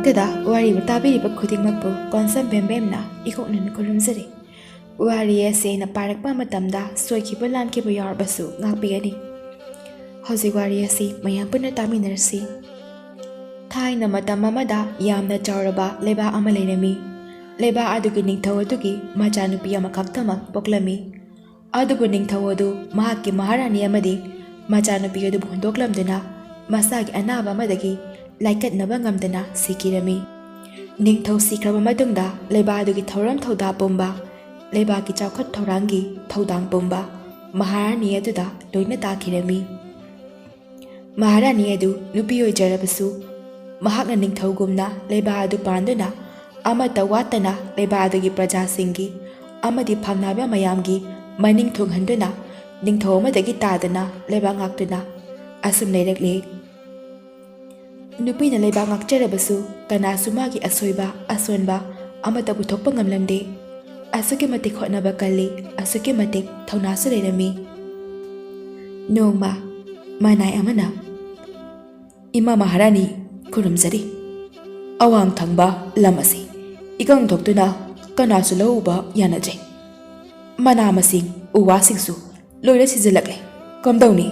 ꯂꯩꯕꯥꯛꯇꯗ ꯋꯥꯔꯤꯕꯨ ꯇꯥꯕꯤꯔꯤꯕ ꯈꯨꯗꯤꯡꯃꯛꯄꯨ ꯀꯣꯟꯁꯝ ꯕꯦꯝꯕꯦꯝꯅ ꯏꯀꯣꯛꯅꯅ ꯈꯨꯔꯨꯝꯖꯔꯤ꯫ ꯋꯥꯔꯤ ꯑꯁꯤ ꯑꯩꯅ ꯄꯥꯔꯛꯄ ꯃꯇꯝꯗ ꯁꯣꯏꯈꯤꯕ ꯂꯥꯟꯈꯤꯕ ꯌꯥꯎꯔꯕꯁꯨ ꯉꯥꯛꯄꯤꯒꯅꯤ꯫ ꯍꯧꯖꯤꯛ ꯋꯥꯔꯤ ꯑꯁꯤ ꯃꯌꯥꯝ ꯄꯨꯟꯅ ꯇꯥꯃꯤꯟꯅꯔꯁꯤ꯫ ꯊꯥꯏꯅ ꯃꯇꯝ ꯑꯃꯗ ꯌꯥꯝꯅ ꯆꯥꯎꯔꯕ ꯂꯩꯕꯥꯛ ꯑꯃ ꯂꯩꯔꯝꯃꯤ꯫ ꯂꯩꯕꯥꯛ ꯑꯗꯨꯒꯤ ꯅꯤꯡꯊꯧ ꯑꯗꯨꯒꯤ ꯃꯆꯥꯅꯨꯄꯤ ꯑꯃꯈꯛꯇꯃꯛ ꯄꯣꯛꯂꯝꯃꯤ꯫ ꯑꯗꯨꯕꯨ ꯅꯤꯡꯊꯧ ꯑꯗꯨ ꯃꯍꯥꯛꯀꯤ ꯃꯍꯥꯔꯥꯅꯤ ꯑꯃꯗꯤ ꯃꯆꯥꯅꯨꯄꯤ ꯑꯗꯨꯕꯨ ꯍꯨꯟꯗꯣꯛꯂꯝꯗꯨꯅ ꯃꯁꯥꯒꯤ ꯑꯅꯥꯕ ꯑꯃꯗꯒꯤ ꯂꯥꯏꯀꯠꯅꯕ ꯉꯝꯗꯅ ꯁꯤꯈꯤꯔꯝꯃꯤ꯫ ꯅꯤꯡꯊꯧ ꯁꯤꯈ꯭ꯔꯕ ꯃꯇꯨꯡꯗ ꯂꯩꯕꯥꯛ ꯑꯗꯨꯒꯤ ꯊꯧꯔꯝ ꯊꯧꯗꯥ ꯄꯨꯝꯕ, ꯂꯩꯕꯥꯛꯀꯤ ꯆꯥꯎꯈꯠ ꯊꯧꯔꯥꯡꯒꯤ ꯊꯧꯗꯥꯡ ꯄꯨꯝꯕ ꯃꯍꯥꯔꯥꯅꯤ ꯑꯗꯨꯗ ꯂꯣꯏꯅ ꯇꯥꯈꯤꯔꯝꯃꯤ꯫ ꯃꯍꯥꯔꯥꯅꯤ ꯑꯗꯨ ꯅꯨꯄꯤ ꯑꯣꯏꯖꯔꯕꯁꯨ ꯃꯍꯥꯛꯅ ꯅꯤꯡꯊꯧꯒꯨꯝꯅ ꯂꯩꯕꯥꯛ ꯑꯗꯨ ꯄꯥꯟꯗꯨꯅ ꯑꯃꯠꯇ ꯋꯥꯠꯇꯅ ꯂꯩꯕꯥꯛ ꯑꯗꯨꯒꯤ ꯄ꯭ꯔꯖꯥꯁꯤꯡꯒꯤ ꯑꯃꯗꯤ ꯐꯝꯅꯥꯏꯕ ꯃꯌꯥꯝꯒꯤ ꯃꯅꯤꯡ ꯊꯨꯡꯍꯟꯗꯨꯅ ꯅꯤꯡꯊꯧ ꯑꯃꯗꯒꯤ ꯇꯥꯗꯅ ꯂꯩꯕꯥꯛ ꯉꯥꯛꯇꯨꯅ ꯑꯁꯨꯝ ꯂꯩꯔꯛꯂꯤ꯫ ꯅꯨꯄꯤꯅ ꯂꯩꯕꯥꯛ ꯉꯥꯛꯆꯔꯕꯁꯨ ꯀꯅꯥꯁꯨ ꯃꯥꯒꯤ ꯑꯁꯣꯏꯕ ꯑꯁꯣꯟꯕ ꯑꯃꯠꯇ ꯄꯨꯊꯣꯛꯄ ꯉꯝꯂꯝꯗꯦ꯫ ꯑꯁꯨꯛꯀꯤ ꯃꯇꯤꯛ ꯍꯣꯠꯅꯕ ꯀꯜꯂꯤ, ꯑꯁꯨꯛꯀꯤ ꯃꯇꯤꯛ ꯊꯧꯅꯥꯁꯨ ꯂꯩꯔꯝꯃꯤ꯫ ꯅꯣꯡꯃ ꯃꯅꯥꯏ ꯑꯃꯅ, "ꯏꯃꯥ ꯃꯍꯥꯔꯥꯅꯤ ꯈꯨꯔꯨꯝꯖꯔꯤ꯫ ꯑꯋꯥꯡ ꯊꯪꯕ ꯂꯝ ꯑꯁꯤ ꯏꯀꯪ ꯊꯣꯛꯇꯨꯅ ꯀꯅꯥꯁꯨ ꯂꯧ ꯎꯕ ꯌꯥꯅꯗ꯭ꯔꯦ꯫ ꯃꯅꯥ ꯃꯁꯤꯡ ꯎ ꯋꯥꯁꯤꯡꯁꯨ ꯂꯣꯏꯅ ꯁꯤꯖꯤꯜꯂꯛꯂꯦ꯫ ꯀꯝꯗꯧꯅꯤ?"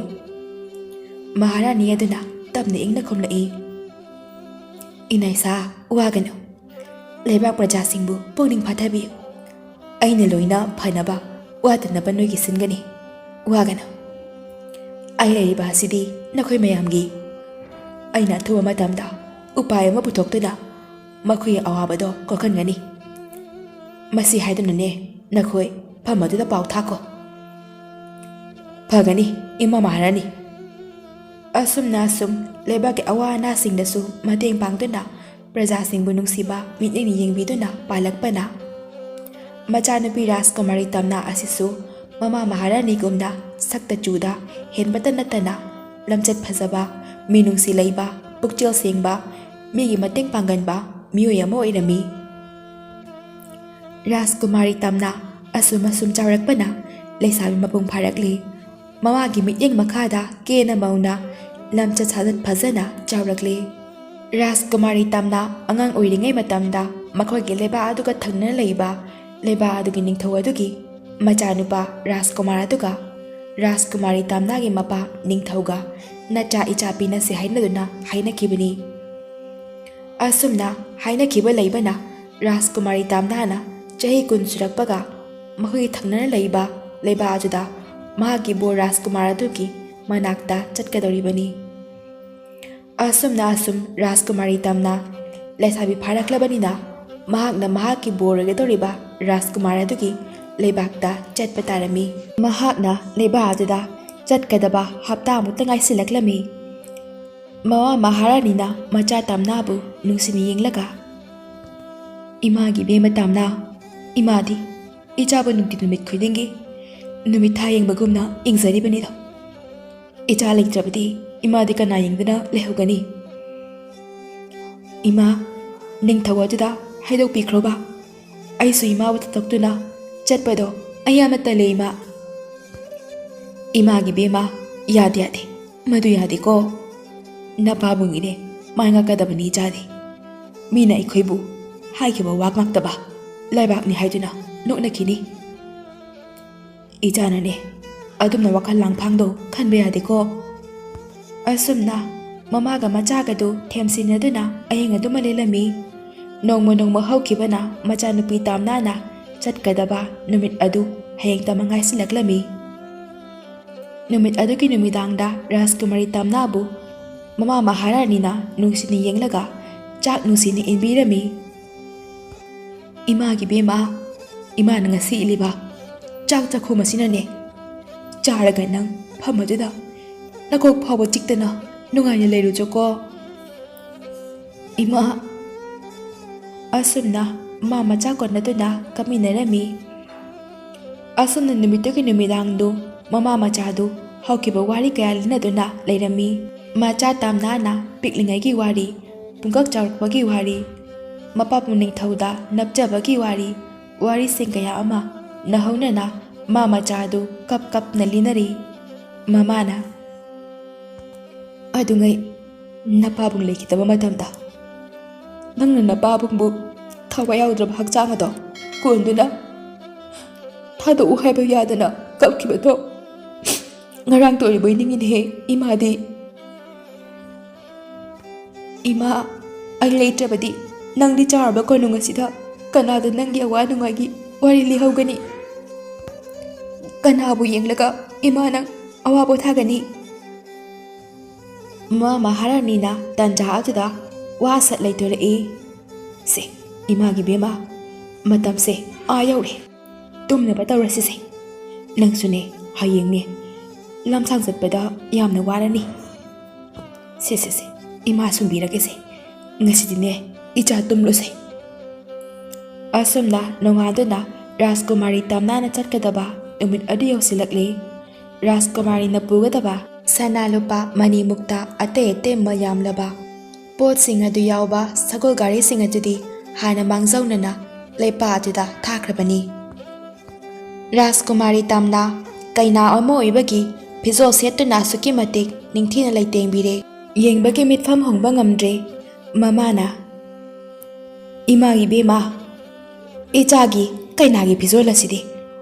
ꯃꯍꯥꯔꯥꯅꯤ ꯑꯗꯨꯅ ꯇꯞꯅ ꯏꯪꯅ ꯈꯨꯝꯂꯛꯏ, "ꯏꯅꯥꯏꯁꯥ, ꯋꯥꯒꯅꯨ꯫ ꯂꯩꯕꯥꯛ ꯄ꯭ꯔꯖꯥꯁꯤꯡꯕꯨ ꯄꯨꯛꯅꯤꯡ ꯐꯥꯊꯕꯤꯌꯨ꯫ ꯑꯩꯅ ꯂꯣꯏꯅ ꯐꯅꯕ ꯋꯥꯗꯅꯕ ꯅꯣꯏꯒꯤ ꯁꯤꯟꯒꯅꯤ꯫ ꯋꯥꯒꯅꯨ꯫ ꯑꯩ ꯂꯩꯔꯤꯕ ꯑꯁꯤꯗꯤ ꯅꯈꯣꯏ ꯃꯌꯥꯝꯒꯤ꯫ ꯑꯩꯅ ꯑꯊꯨꯕ ꯃꯇꯝꯗ ꯎꯄꯥꯏ ꯑꯃ ꯄꯨꯊꯣꯛꯇꯨꯅ ꯃꯈꯣꯏꯒꯤ ꯑꯋꯥꯕꯗꯣ ꯀꯣꯛꯍꯟꯒꯅꯤ꯫ ꯃꯁꯤ ꯍꯥꯏꯗꯨꯅꯅꯦ ꯅꯈꯣꯏ ꯐꯝ ꯑꯗꯨꯗ ꯄꯥꯎ ꯊꯥꯈꯣ." "ꯐꯒꯅꯤ ꯏꯃꯥ ꯃꯍꯥꯔꯥꯅꯤ." ꯑꯁꯨꯝꯅ ꯑꯁꯨꯝ ꯂꯩꯕꯥꯛꯀꯤ ꯑꯋꯥ ꯑꯅꯥꯁꯤꯡꯗꯁꯨ ꯃꯇꯦꯡ ꯄꯥꯡꯗꯨꯅ ꯄ꯭ꯔꯖꯥꯁꯤꯡꯕꯨ ꯅꯨꯡꯁꯤꯕ ꯃꯤꯠꯌꯦꯡꯅ ꯌꯦꯡꯕꯤꯗꯨꯅ ꯄꯥꯜꯂꯛꯄꯅ ꯃꯆꯥꯅꯨꯄꯤ ꯔꯥꯖꯀꯨꯃꯥꯔꯤ ꯇꯝꯅꯥ ꯑꯁꯤꯁꯨ ꯃꯃꯥ ꯃꯍꯥꯔꯥꯅꯤꯒꯨꯝꯅ ꯁꯛꯇ ꯆꯨꯗ ꯍꯦꯟꯕꯇ ꯅꯠꯇꯅ ꯂꯝꯆꯠ ꯐꯖꯕ, ꯃꯤꯅꯨꯡꯁꯤ ꯂꯩꯕ, ꯄꯨꯛꯆꯦꯜ ꯁꯦꯡꯕ, ꯃꯤꯒꯤ ꯃꯇꯦꯡ ꯄꯥꯡꯒꯟꯕ ꯃꯤꯑꯣꯏ ꯑꯃ ꯑꯣꯏꯔꯝꯃꯤ꯫ ꯔꯥꯖꯀꯨꯃꯥꯔꯤ ꯇꯝꯅꯥ ꯑꯁꯨꯝ ꯆꯥꯎꯔꯛꯄꯅ ꯂꯩꯁꯥꯕꯤ ꯃꯄꯨꯡ ꯐꯥꯔꯛꯂꯤ꯫ ꯃꯃꯥꯒꯤ ꯃꯤꯠꯌꯦꯡ ꯃꯈꯥꯗ ꯀꯦꯅ ꯃꯧꯅ ꯂꯝꯆꯠ ꯁꯥꯖꯠ ꯐꯖꯅ ꯆꯥꯎꯔꯛꯂꯤ꯫ ꯔꯥꯖꯀꯨꯃꯥꯔꯤ ꯇꯝꯅꯥ ꯑꯉꯥꯡ ꯑꯣꯏꯔꯤꯉꯩ ꯃꯇꯝꯗ ꯃꯈꯣꯏꯒꯤ ꯂꯩꯕꯥꯛ ꯑꯗꯨꯒ ꯊꯪꯅꯅ ꯂꯩꯕ ꯂꯩꯕꯥꯛ ꯑꯗꯨꯒꯤ ꯅꯤꯡꯊꯧ ꯑꯗꯨꯒꯤ ꯃꯆꯥꯅꯨꯄꯥ ꯔꯥꯖꯀꯨꯃꯥꯔ ꯑꯗꯨꯒ ꯔꯥꯖꯀꯨꯃꯥꯔꯤ ꯇꯝꯅꯥꯒꯤ ꯃꯄꯥ ꯅꯤꯡꯊꯧꯒ ꯅꯆꯥ ꯏꯆꯥ ꯄꯤꯅꯁꯦ ꯍꯥꯏꯅꯗꯨꯅ ꯍꯥꯏꯅꯈꯤꯕꯅꯤ꯫ ꯑꯁꯨꯝꯅ ꯍꯥꯏꯅꯈꯤꯕ ꯂꯩꯕꯅ ꯔꯥꯖꯀꯨꯃꯥꯔꯤ ꯇꯝꯅꯥꯅ ꯆꯍꯤ 10 ꯁꯨꯔꯛꯄꯒ ꯃꯈꯣꯏꯒꯤ ꯊꯪꯅꯅ ꯂꯩꯕ ꯂꯩꯕꯥꯛ ꯑꯗꯨꯗ ꯃꯍꯥꯛꯀꯤ ꯕꯣꯔ ꯔꯥꯖꯀꯨꯃꯥꯔ ꯑꯗꯨꯒꯤ ꯃꯅꯥꯛꯇ ꯆꯠꯀꯗꯧꯔꯤꯕꯅꯤ꯫ ꯑꯁꯨꯝꯅ ꯑꯁꯨꯝ ꯔꯥꯖꯀꯨꯃꯥꯔꯤ ꯇꯝꯅꯥ ꯂꯩꯁꯥꯕꯤ ꯐꯥꯔꯛꯂꯕꯅꯤꯅ ꯃꯍꯥꯛꯅ ꯃꯍꯥꯛꯀꯤ ꯕꯣꯔ ꯑꯣꯏꯒꯗꯧꯔꯤꯕ ꯔꯥꯖꯀꯨꯃꯥꯔ ꯑꯗꯨꯒꯤ ꯂꯩꯕꯥꯛꯇ ꯆꯠꯄ ꯇꯥꯔꯝꯃꯤ꯫ ꯃꯍꯥꯛꯅ ꯂꯩꯕꯥꯛ ꯑꯗꯨꯗ ꯆꯠꯀꯗꯕ ꯍꯞꯇꯥꯃꯨꯛꯇ ꯉꯥꯏꯁꯤꯜꯂꯛꯂꯝꯃꯤ꯫ ꯃꯃꯥ ꯃꯍꯥꯔꯥꯅꯤꯅ ꯃꯆꯥ ꯇꯝꯅꯥꯕꯨ ꯅꯨꯡꯁꯤꯅ ꯌꯦꯡꯂꯒ, "ꯏꯃꯥꯒꯤ ꯏꯕꯦꯝꯃ ꯇꯝꯅꯥ, ꯏꯃꯥꯗꯤ ꯏꯆꯥꯕꯨ ꯅꯨꯡꯇꯤ ꯅꯨꯃꯤꯠ ꯈꯨꯗꯤꯡꯒꯤ ꯅꯨꯃꯤꯠ ꯊꯥ ꯌꯦꯡꯕꯒꯨꯝꯅ ꯌꯦꯡꯖꯔꯤꯕꯅꯤꯗꯣ꯫ ꯏꯆꯥ ꯂꯩꯇ꯭ꯔꯕꯗꯤ ꯏꯃꯥꯗꯤ ꯀꯅꯥ ꯌꯦꯡꯗꯨꯅ ꯂꯩꯍꯧꯒꯅꯤ? ꯏꯃꯥ, ꯅꯤꯡꯊꯧ ꯑꯗꯨꯗ ꯍꯥꯏꯗꯣꯛꯄꯤꯈ꯭ꯔꯣꯕ꯫ ꯑꯩꯁꯨ ꯏꯃꯥꯕꯨ ꯇꯥꯟꯊꯣꯛꯇꯨꯅ ꯆꯠꯄꯗꯣ ꯑꯩ ꯌꯥꯝꯅ ꯇꯜꯂꯦ ꯏꯃꯥ." "ꯏꯃꯥꯒꯤ ꯏꯕꯦꯝꯃ, ꯌꯥꯗꯦ, ꯃꯗꯨ ꯌꯥꯗꯦꯀꯣ꯫ ꯅꯄꯥꯕꯨꯡꯒꯤꯅꯦ ꯃꯥꯏ ꯉꯥꯛꯀꯗꯕꯅꯤ ꯏꯆꯥꯗꯤ꯫ ꯃꯤꯅ ꯑꯩꯈꯣꯏꯕꯨ ꯍꯥꯏꯈꯤꯕ ꯋꯥ ꯉꯥꯛꯇꯕ ꯂꯩꯕꯥꯛꯅꯤ ꯍꯥꯏꯗꯨꯅ ꯅꯣꯛꯅꯈꯤꯅꯤ꯫ ꯏꯆꯥꯅꯅꯦ ꯑꯗꯨꯝꯅ ꯋꯥꯈꯜ ꯂꯥꯡꯐꯥꯡꯗꯣ ꯈꯟꯕ ꯌꯥꯗꯦꯀꯣ." ꯑꯁꯨꯝꯅ ꯃꯃꯥꯒ ꯃꯆꯥꯒꯗꯨ ꯊꯦꯝꯁꯤꯟꯅꯗꯨꯅ ꯑꯍꯤꯡ ꯑꯗꯨꯃ ꯂꯦꯜꯂꯝꯃꯤ꯫ ꯅꯣꯡꯃ ꯍꯧꯈꯤꯕꯅ ꯃꯆꯥꯅꯨꯄꯤ ꯇꯝꯅꯥꯅ ꯆꯠꯀꯗꯕ ꯅꯨꯃꯤꯠ ꯑꯗꯨ ꯍꯌꯦꯡ ꯇꯝꯅ ꯉꯥꯏꯁꯤꯜꯂꯛꯂꯝꯃꯤ꯫ ꯅꯨꯃꯤꯠ ꯑꯗꯨꯒꯤ ꯅꯨꯃꯤꯗꯥꯡꯗ ꯔꯥꯖꯀꯨꯃꯥꯔꯤ ꯇꯝꯅꯥꯕꯨ ꯃꯃꯥ ꯃꯍꯥꯔꯥꯅꯤꯅ ꯅꯨꯡꯁꯤꯅ ꯌꯦꯡꯂꯒ ꯆꯥꯛ ꯅꯨꯡꯁꯤꯅ ꯏꯟꯕꯤꯔꯝꯃꯤ꯫ "ꯏꯃꯥꯒꯤ ꯏꯕꯦꯝꯃ, ꯏꯃꯥꯅ ꯉꯁꯤ ꯏꯜꯂꯤꯕ ꯆꯥꯛ ꯆꯥꯛꯈꯨꯝ ꯑꯁꯤꯅꯅꯦ ꯆꯥꯔꯒ ꯅꯪ ꯐꯝ ꯑꯗꯨꯗ ꯅꯀꯣꯛ ꯐꯥꯎꯕ ꯆꯤꯛꯇꯅ ꯅꯨꯡꯉꯥꯏꯅ ꯂꯩꯔꯨꯆꯣꯀꯣ." "ꯏꯃꯥ." ꯑꯁꯨꯝꯅ ꯃꯥ ꯃꯆꯥ ꯀꯣꯟꯅꯗꯨꯅ ꯀꯞꯃꯤꯟꯅꯔꯝꯃꯤ꯫ ꯑꯁꯨꯝꯅ ꯅꯨꯃꯤꯠꯇꯨꯒꯤ ꯅꯨꯃꯤꯗꯥꯡꯗꯨ ꯃꯃꯥ ꯃꯆꯥꯗꯨ ꯍꯧꯈꯤꯕ ꯋꯥꯔꯤ ꯀꯌꯥ ꯂꯤꯅꯗꯨꯅ ꯂꯩꯔꯝꯃꯤ꯫ ꯃꯆꯥ ꯇꯝꯅꯥꯅ ꯄꯤꯛꯂꯤꯉꯩꯒꯤ ꯋꯥꯔꯤ, ꯄꯨꯡꯀꯛ ꯆꯥꯎꯔꯛꯄꯒꯤ ꯋꯥꯔꯤ, ꯃꯄꯥꯕꯨꯡ ꯅꯤꯡꯊꯧꯗ ꯅꯞꯆꯕꯒꯤ ꯋꯥꯔꯤ, ꯋꯥꯔꯤꯁꯤꯡ ꯀꯌꯥ ꯑꯃ ꯅꯍꯧꯅꯅ ꯃꯥ ꯃꯆꯥꯗꯨ ꯀꯞꯅ ꯂꯤꯅꯔꯤ꯫ ꯃꯃꯥꯅ, "ꯑꯗꯨꯉꯩ ꯅꯄꯥꯕꯨꯡ ꯂꯩꯈꯤꯗꯕ ꯃꯇꯝꯗ ꯅꯪꯅ ꯅꯄꯥꯕꯨꯡꯕꯨ ꯊꯋꯥꯏ ꯌꯥꯎꯗ꯭ꯔꯕ ꯍꯛꯆꯥꯡ ꯑꯗꯣ ꯀꯣꯟꯗꯨꯅ ꯊꯥꯗꯣꯛꯎ ꯍꯥꯏꯕ ꯌꯥꯗꯅ ꯀꯞꯈꯤꯕꯗꯣ ꯉꯔꯥꯡ ꯇꯣꯏꯔꯤꯕꯣꯏ ꯅꯤꯡꯉꯤꯅꯦꯍꯦ ꯏꯃꯥꯗꯤ ꯏꯃꯥ ꯑꯩ ꯂꯩꯇ꯭ꯔꯕꯗꯤ ꯅꯪꯗꯤ ꯆꯥꯎꯔꯕ ꯀꯣꯅꯨꯡ ꯑꯁꯤꯗ ꯀꯅꯥꯗ ꯅꯪꯒꯤ ꯑꯋꯥ ꯅꯨꯡꯉꯥꯏꯒꯤ ꯋꯥꯔꯤ ꯂꯤꯍꯧꯒꯅꯤ ꯀꯅꯥꯕꯨ ꯌꯦꯡꯂꯒ ꯏꯃꯥ ꯅꯪ ꯑꯋꯥ ꯄꯣꯊꯥꯒꯅꯤ ꯃꯍꯥꯔꯥꯅꯤꯅ ꯇꯟꯖꯥ ꯑꯗꯨꯗ ꯋꯥ ꯁꯠ ꯂꯩꯊꯣꯔꯛꯏ ꯁꯦ ꯏꯃꯥꯒꯤ ꯕꯦꯝꯃ ꯃꯇꯝꯁꯦ ꯌꯧꯔꯦ ꯇꯨꯝꯅꯕ ꯇꯧꯔꯁꯤꯁꯦ ꯅꯪꯁꯨꯅꯦ ꯍꯌꯦꯡꯅꯦ ꯂꯝꯁꯥꯡ ꯆꯠꯄꯗ ꯌꯥꯝꯅ ꯋꯥꯔꯅꯤ ꯁꯦ ꯏꯃꯥ ꯁꯨꯝꯕꯤꯔꯒꯦꯁꯦ ꯉꯁꯤꯗꯤꯅꯦ ꯏꯆꯥ ꯇꯨꯝꯂꯨꯁꯦ ꯑꯁꯨꯝꯅ ꯅꯣꯡꯉꯥꯟꯗꯨꯅ ꯔꯥꯖꯀꯨꯃꯥꯔꯤ ꯇꯝꯅꯥꯅ ꯆꯠꯀꯗꯕ ꯅꯨꯃꯤꯠ ꯑꯗꯨ ꯌꯧꯁꯤꯜꯂꯛꯂꯤ ꯔꯥꯖꯀꯨꯃꯥꯔꯤꯅ ꯄꯨꯒꯗꯕ ꯁꯅꯥ ꯂꯨꯄꯥ ꯃꯅꯤ ꯃꯨꯛꯇ ꯑꯇꯩ ꯑꯇꯩꯕ ꯌꯥꯝꯂꯕ ꯄꯣꯠꯁꯤꯡ ꯑꯗꯨ ꯌꯥꯎꯕ ꯁꯒꯣꯜ ꯒꯥꯔꯤꯁꯤꯡ ꯑꯗꯨꯗꯤ ꯍꯥꯟꯅ ꯃꯥꯡꯖꯧꯅꯅ ꯂꯩꯄꯥꯛ ꯑꯗꯨꯗ ꯊꯥꯈ꯭ꯔꯕꯅꯤ ꯔꯥꯖꯀꯨꯃꯥꯔꯤ ꯇꯝꯅꯥ ꯀꯩꯅꯥ ꯑꯃ ꯑꯣꯏꯕꯒꯤ ꯐꯤꯖꯣꯜ ꯁꯦꯠꯇꯨꯅ ꯑꯁꯨꯛꯀꯤ ꯃꯇꯤꯛ ꯅꯤꯡꯊꯤꯅ ꯂꯩꯇꯦꯡꯕꯤꯔꯦ ꯌꯦꯡꯕꯒꯤ ꯃꯤꯠꯐꯝ ꯍꯣꯡꯕ ꯉꯝꯗ꯭ꯔꯦ ꯃꯃꯥꯅ ꯏꯃꯥꯒꯤ ꯕꯦꯝꯃ ꯏꯆꯥꯒꯤ ꯀꯩꯅꯥꯒꯤ ꯐꯤꯖꯣꯜ ꯑꯁꯤꯗꯤ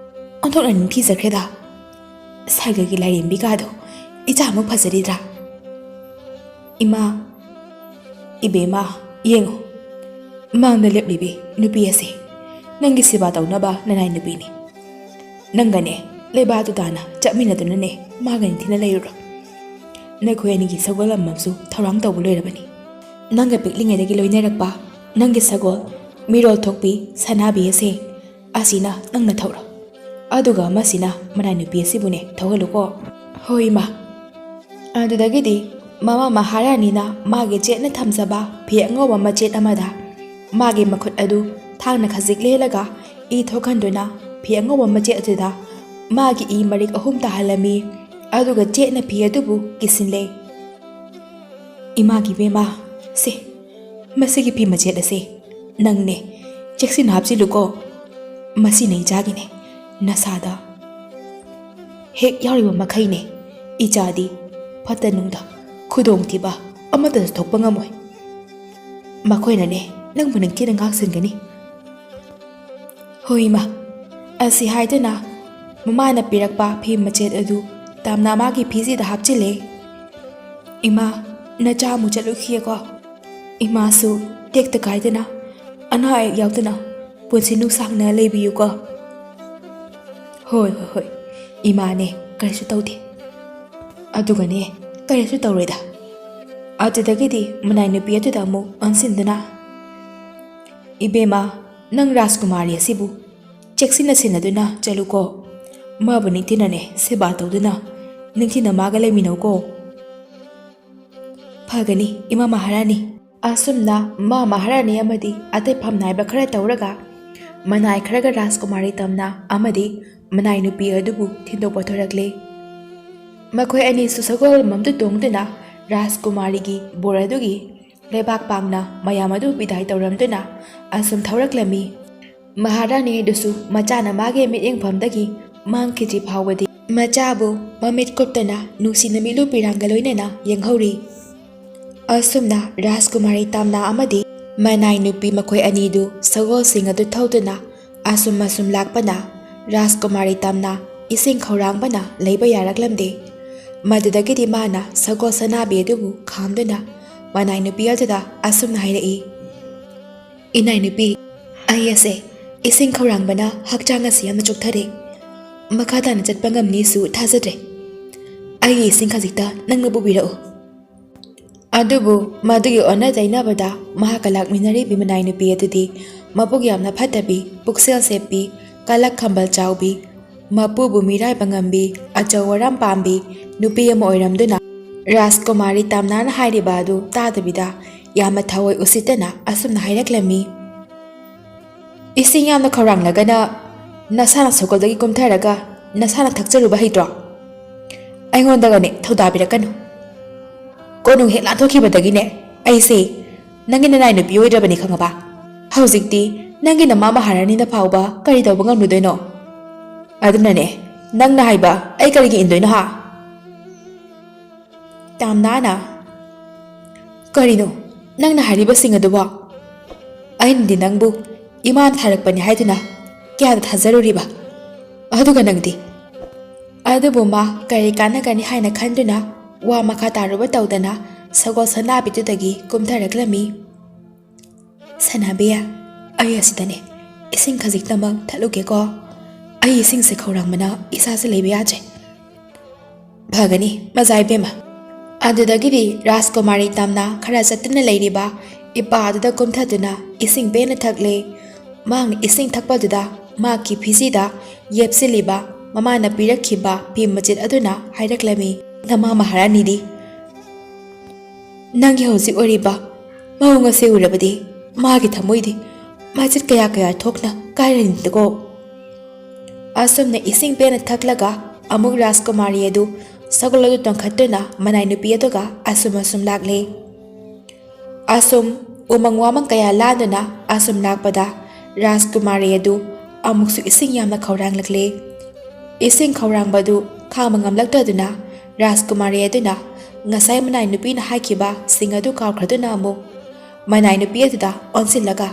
ꯑꯣꯟꯊꯣꯛꯅ ꯅꯤꯡꯊꯤꯖꯈ꯭ꯔꯦꯗ ꯁꯥꯏꯒꯒꯤ ꯂꯥꯏꯔꯦꯝꯕꯤꯒꯥꯗꯣ ꯏꯆꯥꯃꯨꯛ ꯐꯖꯔꯤꯗ꯭ꯔꯥ ꯏꯃꯥ ꯏꯕꯦꯝꯃ ꯌꯦꯡꯉꯨ ꯃꯥꯡꯗ ꯂꯦꯞꯂꯤꯕꯤ ꯅꯨꯄꯤ ꯑꯁꯤ ꯅꯪꯒꯤ ꯁꯦꯕꯥ ꯇꯧꯅꯕ ꯅꯅꯥꯏ ꯅꯨꯄꯤꯅꯤ ꯅꯪꯒꯅꯦ ꯂꯩꯕꯥꯛꯇꯨ ꯇꯥꯅ ꯆꯠꯃꯤꯟꯅꯗꯨꯅꯅꯦ ꯃꯥꯒ ꯅꯤꯡꯊꯤꯅ ꯂꯩꯔꯨꯔꯣ ꯅꯈꯣꯏ ꯑꯅꯤꯒꯤ ꯁꯒꯣꯜ ꯑꯃꯃꯝꯁꯨ ꯊꯧꯔꯥꯡ ꯇꯧꯕ ꯂꯣꯏꯔꯕꯅꯤ ꯅꯪꯒ ꯄꯤꯛꯂꯤꯉꯩꯗꯒꯤ ꯂꯣꯏꯅꯔꯛꯄ ꯅꯪꯒꯤ ꯁꯒꯣꯜ ꯃꯤꯔꯣꯜ ꯊꯣꯛꯄꯤ ꯁꯅꯥꯕꯤ ꯑꯁꯦ ꯑꯁꯤꯅ ꯅꯪꯅ ꯊꯧꯔꯣ ꯑꯗꯨꯒ ꯑꯃꯁꯤꯅ ꯃꯅꯥꯏ ꯅꯨꯄꯤ ꯑꯁꯤꯕꯨꯅꯦ ꯊꯧꯍꯜꯂꯨꯀꯣ ꯍꯣꯏ ꯏꯃꯥ ꯑꯗꯨꯗꯒꯤꯗꯤ ꯃꯃꯥ ꯃꯍꯥꯔꯥꯅꯤꯅ ꯃꯥꯒꯤ ꯆꯦꯠꯅ ꯊꯝꯖꯕ ꯐꯤ ꯑꯉꯧꯕ ꯃꯆꯦꯠ ꯑꯃꯗ ꯃꯥꯒꯤ ꯃꯈꯨꯠ ꯑꯗꯨ ꯊꯥꯡꯅ ꯈꯖꯤꯛ ꯂꯦꯜꯂꯒ ꯏ ꯊꯣꯛꯍꯟꯗꯨꯅ ꯐꯤ ꯑꯉꯧꯕ ꯃꯆꯦꯠ ꯑꯗꯨꯗ ꯃꯥꯒꯤ ꯏ ꯃꯔꯤꯛ 3 ꯇꯥꯍꯜꯂꯝꯃꯤ ꯑꯗꯨꯒ ꯆꯦꯠꯅ ꯐꯤ ꯑꯗꯨꯕꯨ ꯀꯤꯁꯤꯜꯂꯦ ꯏꯃꯥꯒꯤ ꯕꯦꯝꯃ ꯁꯦ ꯃꯁꯤꯒꯤ ꯐꯤ ꯃꯆꯦꯠ ꯑꯁꯦ ꯅꯪꯅꯦ ꯆꯦꯛꯁꯤꯟꯅ ꯍꯥꯞꯆꯤꯜꯂꯨꯀꯣ ꯃꯁꯤꯅ ꯏꯆꯥꯒꯤꯅꯦ ꯅꯁꯥꯗ ꯍꯦꯛ ꯌꯥꯎꯔꯤꯕ ꯃꯈꯩꯅꯦ ꯏꯆꯥꯗꯤ ꯐꯠꯇ ꯅꯨꯡꯗ ꯈꯨꯗꯣꯡꯊꯤꯕ ꯑꯃꯠꯇꯁꯨ ꯊꯣꯛꯄ ꯉꯝꯃꯣꯏ ꯃꯈꯣꯏꯅꯅꯦ ꯅꯪꯕꯨ ꯅꯤꯡꯊꯤꯅ ꯉꯥꯛꯁꯤꯟꯒꯅꯤ ꯍꯣꯏ ꯏꯃꯥ ꯑꯁꯤ ꯍꯥꯏꯗꯨꯅ ꯃꯃꯥꯅ ꯄꯤꯔꯛꯄ ꯐꯤ ꯃꯆꯦꯠ ꯑꯗꯨ ꯇꯝꯅ ꯃꯥꯒꯤ ꯐꯤꯁꯤꯗ ꯍꯥꯞꯆꯤꯜꯂꯦ ꯏꯃꯥ ꯅꯆꯥ ꯑꯃꯨꯛ ꯆꯠꯂꯨꯈꯤꯌꯦꯀꯣ ꯏꯃꯥꯁꯨ ꯇꯦꯛꯇ ꯀꯥꯏꯗꯅ ꯑꯅꯥ ꯑꯌꯦꯛ ꯌꯥꯎꯗꯅ ꯄꯨꯟꯁꯤ ꯅꯨꯡꯁꯥꯡꯅ ꯂꯩꯕꯤꯌꯨꯀꯣ ꯍꯣꯏ ꯏꯃꯥꯅꯦ ꯀꯔꯤꯁꯨ ꯇꯧꯗꯦ ꯑꯗꯨꯒꯅꯦ ꯀꯔꯤꯁꯨ ꯇꯧꯔꯣꯏꯗ ꯑꯗꯨꯗꯒꯤꯗꯤ ꯃꯅꯥꯏ ꯅꯨꯄꯤ ꯑꯗꯨꯗ ꯑꯃꯨꯛ ꯑꯣꯟꯁꯤꯟꯗꯨꯅ ꯏꯕꯦꯝꯃ ꯅꯪ ꯔꯥꯖꯀꯨꯃꯥꯔꯤ ꯑꯁꯤꯕꯨ ꯆꯦꯛꯁꯤꯟꯅ ꯁꯦꯟꯅꯗꯨꯅ ꯆꯠꯂꯨꯀꯣ ꯃꯥꯕꯨ ꯅꯤꯡꯊꯤꯅꯅꯦ ꯁꯦꯕꯥ ꯇꯧꯗꯨꯅ ꯅꯤꯡꯊꯤꯅ ꯃꯥꯒ ꯂꯩꯃꯤꯟꯅꯧꯀꯣ ꯐꯒꯅꯤ ꯏꯃꯥ ꯃꯍꯥꯔꯥꯅꯤ ꯑꯁꯨꯝꯅ ꯃꯍꯥꯔꯥꯅꯤ ꯑꯃꯗꯤ ꯑꯇꯩ ꯐꯝꯅꯥꯏꯕ ꯈꯔ ꯇꯧꯔꯒ ꯃꯅꯥꯏ ꯈꯔꯒ ꯔꯥꯖꯀꯨꯃꯥꯔꯤ ꯇꯝꯅ ꯑꯃꯗꯤ ꯃꯅꯥꯏ ꯅꯨꯄꯤ ꯑꯗꯨꯕꯨ ꯊꯤꯟꯗꯣꯛꯄ ꯊꯣꯔꯛꯂꯦ ꯃꯈꯣꯏ ꯑꯅꯤꯁꯨ ꯁꯒꯣꯜ ꯑꯃꯃꯝꯗꯨ ꯇꯣꯡꯗꯨꯅ ꯔꯥꯖꯀꯨꯃꯥꯔꯤꯒꯤ ꯕꯣꯔ ꯑꯗꯨꯒꯤ ꯂꯩꯕꯥꯛ ꯄꯥꯡꯅ ꯃꯌꯥꯝ ꯑꯗꯨ ꯕꯤꯗꯥꯏ ꯇꯧꯔꯝꯗꯨꯅ ꯑꯁꯨꯝ ꯊꯧꯔꯛꯂꯝꯃꯤ ꯃꯍꯥꯔꯥꯅꯤ ꯑꯗꯨꯁꯨ ꯃꯆꯥꯅ ꯃꯥꯒꯤ ꯃꯤꯠꯌꯦꯡꯐꯝꯗꯒꯤ ꯃꯥꯡꯈꯤꯗ꯭ꯔꯤ ꯐꯥꯎꯕꯗꯤ ꯃꯆꯥꯕꯨ ꯃꯃꯤꯠ ꯀꯨꯞꯇꯅ ꯅꯨꯡꯁꯤꯅ ꯃꯤꯠꯂꯨ ꯄꯤꯔꯥꯡꯒ ꯂꯣꯏꯅꯅ ꯌꯦꯡꯍꯧꯔꯤ ꯑꯁꯨꯝꯅ ꯔꯥꯖꯀꯨꯃꯥꯔꯤ ꯇꯝꯅꯥ ꯑꯃꯗꯤ ꯃꯅꯥꯏ ꯅꯨꯄꯤ ꯃꯈꯣꯏ ꯑꯅꯤꯗꯨ ꯁꯒꯣꯜꯁꯤꯡ ꯑꯗꯨ ꯊꯧꯗꯨꯅ ꯑꯁꯨꯝ ꯂꯥꯛꯄꯅ ꯔꯥꯖꯀꯨꯃꯥꯔꯤ ꯇꯝꯅꯥ ꯏꯁꯤꯡ ꯈꯧꯔꯥꯡꯕꯅ ꯂꯩꯕ ꯌꯥꯔꯛꯂꯝꯗꯦ ꯃꯗꯨꯗꯒꯤꯗꯤ ꯃꯥꯅ ꯁꯒꯣꯜ ꯁꯅꯥꯕꯤ ꯑꯗꯨꯕꯨ ꯈꯥꯝꯗꯨꯅ ꯃꯅꯥꯏ ꯅꯨꯄꯤ ꯑꯗꯨꯗ ꯑꯁꯨꯝꯅ ꯍꯥꯏꯔꯛꯏ ꯏꯅꯥꯏ ꯅꯨꯄꯤ ꯑꯩ ꯑꯁꯦ ꯏꯁꯤꯡ ꯈꯧꯔꯥꯡꯕꯅ ꯍꯛꯆꯥꯡ ꯑꯁꯤ ꯌꯥꯝꯅ ꯆꯣꯛꯊꯔꯦ ꯃꯈꯥ ꯇꯥꯅ ꯆꯠꯄ ꯉꯝꯅꯤꯁꯨ ꯊꯥꯖꯗ꯭ꯔꯦ ꯑꯩꯒꯤ ꯏꯁꯤꯡ ꯈꯖꯤꯛꯇ ꯅꯪꯅ ꯄꯨꯕꯤꯔꯛꯎ ꯑꯗꯨꯕꯨ ꯃꯗꯨꯒꯤ ꯑꯣꯟꯅ ꯇꯩꯅꯕꯗ ꯃꯍꯥꯛꯀ ꯂꯥꯛꯃꯤꯟꯅꯔꯤꯕꯤ ꯃꯅꯥꯏ ꯅꯨꯄꯤ ꯑꯗꯨꯗꯤ ꯃꯕꯨꯛ ꯌꯥꯝꯅ ꯐꯠꯇꯕꯤ ꯄꯨꯛꯆꯦꯜ ꯁꯦꯞꯄꯤ ꯀꯂꯛ ꯈꯝꯕꯜ ꯆꯥꯎꯕꯤ ꯃꯄꯨꯕꯨ ꯃꯤꯔꯥꯏꯕ ꯉꯝꯕꯤ ꯑꯆꯧ ꯑꯔꯥꯝ ꯄꯥꯝꯕꯤ ꯅꯨꯄꯤ ꯑꯃ ꯑꯣꯏꯔꯝꯗꯨꯅ ꯔꯥꯖꯀꯨꯃꯥꯔꯤ ꯇꯝꯅꯥꯅ ꯍꯥꯏꯔꯤꯕ ꯑꯗꯨ ꯇꯥꯗꯕꯤꯗ ꯌꯥꯝꯅ ꯊꯑꯣꯏ ꯎꯁꯤꯠꯇꯅ ꯑꯁꯨꯝꯅ ꯍꯥꯏꯔꯛꯂꯝꯃꯤ ꯏꯁꯤꯡ ꯌꯥꯝꯅ ꯈꯧꯔꯥꯡꯂꯒꯅ ꯅꯁꯥꯅ ꯁꯒꯣꯜꯗꯒꯤ ꯀꯨꯝꯊꯔꯒ ꯅꯁꯥꯅ ꯊꯛꯆꯔꯨꯕ ꯍꯩꯇ꯭ꯔꯣ ꯑꯩꯉꯣꯟꯗꯒꯅꯦ ꯊꯧꯗꯥꯕꯤꯔꯛꯀꯅꯨ ꯀꯣꯅꯨꯡ ꯍꯦꯛ ꯂꯥꯟꯊꯣꯛꯈꯤꯕꯗꯒꯤꯅꯦ ꯑꯩꯁꯦ ꯅꯪꯒꯤ ꯅꯅꯥꯏ ꯅꯨꯄꯤ ꯑꯣꯏꯗ꯭ꯔꯕꯅꯤ ꯈꯪꯉꯕ ꯍꯧꯖꯤꯛꯇꯤ ꯅꯪꯒꯤ ꯅꯃꯥ ꯃꯍꯥꯔꯥꯅꯤꯅ ꯐꯥꯎꯕ ꯀꯔꯤ ꯇꯧꯕ ꯉꯝꯂꯨꯗꯣꯏꯅꯣ ꯑꯗꯨꯅꯅꯦ ꯅꯪꯅ ꯍꯥꯏꯕ ꯑꯩ ꯀꯔꯤꯒꯤ ꯏꯟꯗꯣꯏꯅꯣ ꯍꯥ ꯇꯝꯅꯥꯅ ꯀꯔꯤꯅꯣ ꯅꯪꯅ ꯍꯥꯏꯔꯤꯕꯁꯤꯡ ꯑꯗꯨꯕꯣ ꯑꯩꯅꯗꯤ ꯅꯪꯕꯨ ꯏꯃꯥꯅ ꯊꯥꯔꯛꯄꯅꯤ ꯍꯥꯏꯗꯨꯅ ꯀꯌꯥꯗ ꯊꯥꯖꯔꯨꯔꯤꯕ ꯑꯗꯨꯒ ꯅꯪꯗꯤ ꯑꯗꯨꯕꯨ ꯃꯥ ꯀꯔꯤ ꯀꯥꯟꯅꯒꯅꯤ ꯍꯥꯏꯅ ꯈꯟꯗꯨꯅ ꯋꯥ ꯃꯈꯥ ꯇꯥꯔꯨꯕ ꯇꯧꯗꯅ ꯁꯒꯣꯜ ꯁꯅꯥꯕꯤꯗꯨꯗꯒꯤ ꯀꯨꯝꯊꯔꯛꯂꯝꯃꯤ꯫ ꯁꯅꯥꯕꯤ ꯑꯩ ꯑꯁꯤꯗꯅꯦ ꯏꯁꯤꯡ ꯈꯖꯤꯛꯇꯃꯛ ꯊꯛꯂꯨꯒꯦꯀꯣ ꯑꯩ ꯏꯁꯤꯡꯁꯦ ꯈꯧꯔꯥꯡꯕꯅ ꯏꯁꯥꯁꯦ ꯂꯩꯕ ꯌꯥꯗ꯭ꯔꯦ꯫ ꯐꯒꯅꯤ ꯃꯖꯥ ꯏꯕꯦꯝꯃ꯫ ꯑꯗꯨꯗꯒꯤꯗꯤ ꯔꯥꯖꯀꯨꯃꯥꯔꯤ ꯇꯝꯅ ꯈꯔ ꯆꯠꯇꯨꯅ ꯂꯩꯔꯤꯕ ꯏꯄꯥ ꯑꯗꯨꯗ ꯀꯨꯝꯊꯗꯨꯅ ꯏꯁꯤꯡ ꯄꯦꯟꯅ ꯊꯛꯂꯦ꯫ ꯃꯍꯥꯛꯅ ꯏꯁꯤꯡ ꯊꯛꯄꯗꯨꯗ ꯃꯍꯥꯛꯀꯤ ꯐꯤꯖꯤꯗ ꯌꯦꯞꯁꯤꯜꯂꯤꯕ ꯃꯃꯥꯅ ꯄꯤꯔꯛꯈꯤꯕ ꯐꯤ ꯃꯆꯦꯠ ꯑꯗꯨꯅ ꯍꯥꯏꯔꯛꯂꯝꯃꯤ, ꯅꯃꯥ ꯃꯍꯥꯔꯥꯅꯤꯗꯤ ꯅꯪꯒꯤ ꯍꯧꯖꯤꯛ ꯑꯣꯏꯔꯤꯕ ꯃꯑꯣꯡ ꯑꯁꯤ ꯎꯔꯕꯗꯤ ꯃꯥꯒꯤ ꯊꯃꯣꯏꯗꯤ ꯃꯆꯦꯠ ꯀꯌꯥ ꯀꯌꯥ ꯊꯣꯛꯅ ꯀꯥꯏꯔꯅꯤꯗꯀꯣ꯫ ꯑꯁꯨꯝꯅ ꯏꯁꯤꯡ ꯄꯦꯟꯅ ꯊꯛꯂꯒ ꯑꯃꯨꯛ ꯔꯥꯖꯀꯨꯃꯥꯔꯤ ꯑꯗꯨ ꯁꯒꯣꯜ ꯑꯗꯨ ꯇꯣꯡꯈꯠꯇꯨꯅ ꯃꯅꯥꯏ ꯅꯨꯄꯤ ꯑꯗꯨꯒ ꯑꯁꯨꯝ ꯂꯥꯛꯂꯦ꯫ ꯑꯁꯨꯝ ꯎꯃꯪ ꯋꯥꯃꯪ ꯀꯌꯥ ꯂꯥꯟꯗꯨꯅ ꯑꯁꯨꯝ ꯂꯥꯛꯄꯗ ꯔꯥꯖꯀꯨꯃꯥꯔꯤ ꯑꯗꯨ ꯑꯃꯨꯛꯁꯨ ꯏꯁꯤꯡ ꯌꯥꯝꯅ ꯈꯧꯔꯥꯡꯂꯛꯂꯦ꯫ ꯏꯁꯤꯡ ꯈꯧꯔꯥꯡꯕꯗꯨ ꯈꯥꯡꯕ ꯉꯝꯂꯛꯇꯗꯨꯅ ꯔꯥꯖꯀꯨꯃꯥꯔꯤ ꯑꯗꯨꯅ ꯉꯁꯥꯏ ꯃꯅꯥꯏ ꯅꯨꯄꯤꯅ ꯍꯥꯏꯈꯤꯕ ꯁꯤꯡ ꯑꯗꯨ ꯀꯥꯎꯈ꯭ꯔꯗꯨꯅ ꯑꯃꯨꯛ ꯃꯅꯥꯏ ꯅꯨꯄꯤ ꯑꯗꯨꯗ ꯑꯣꯟꯁꯤꯜꯂꯒ,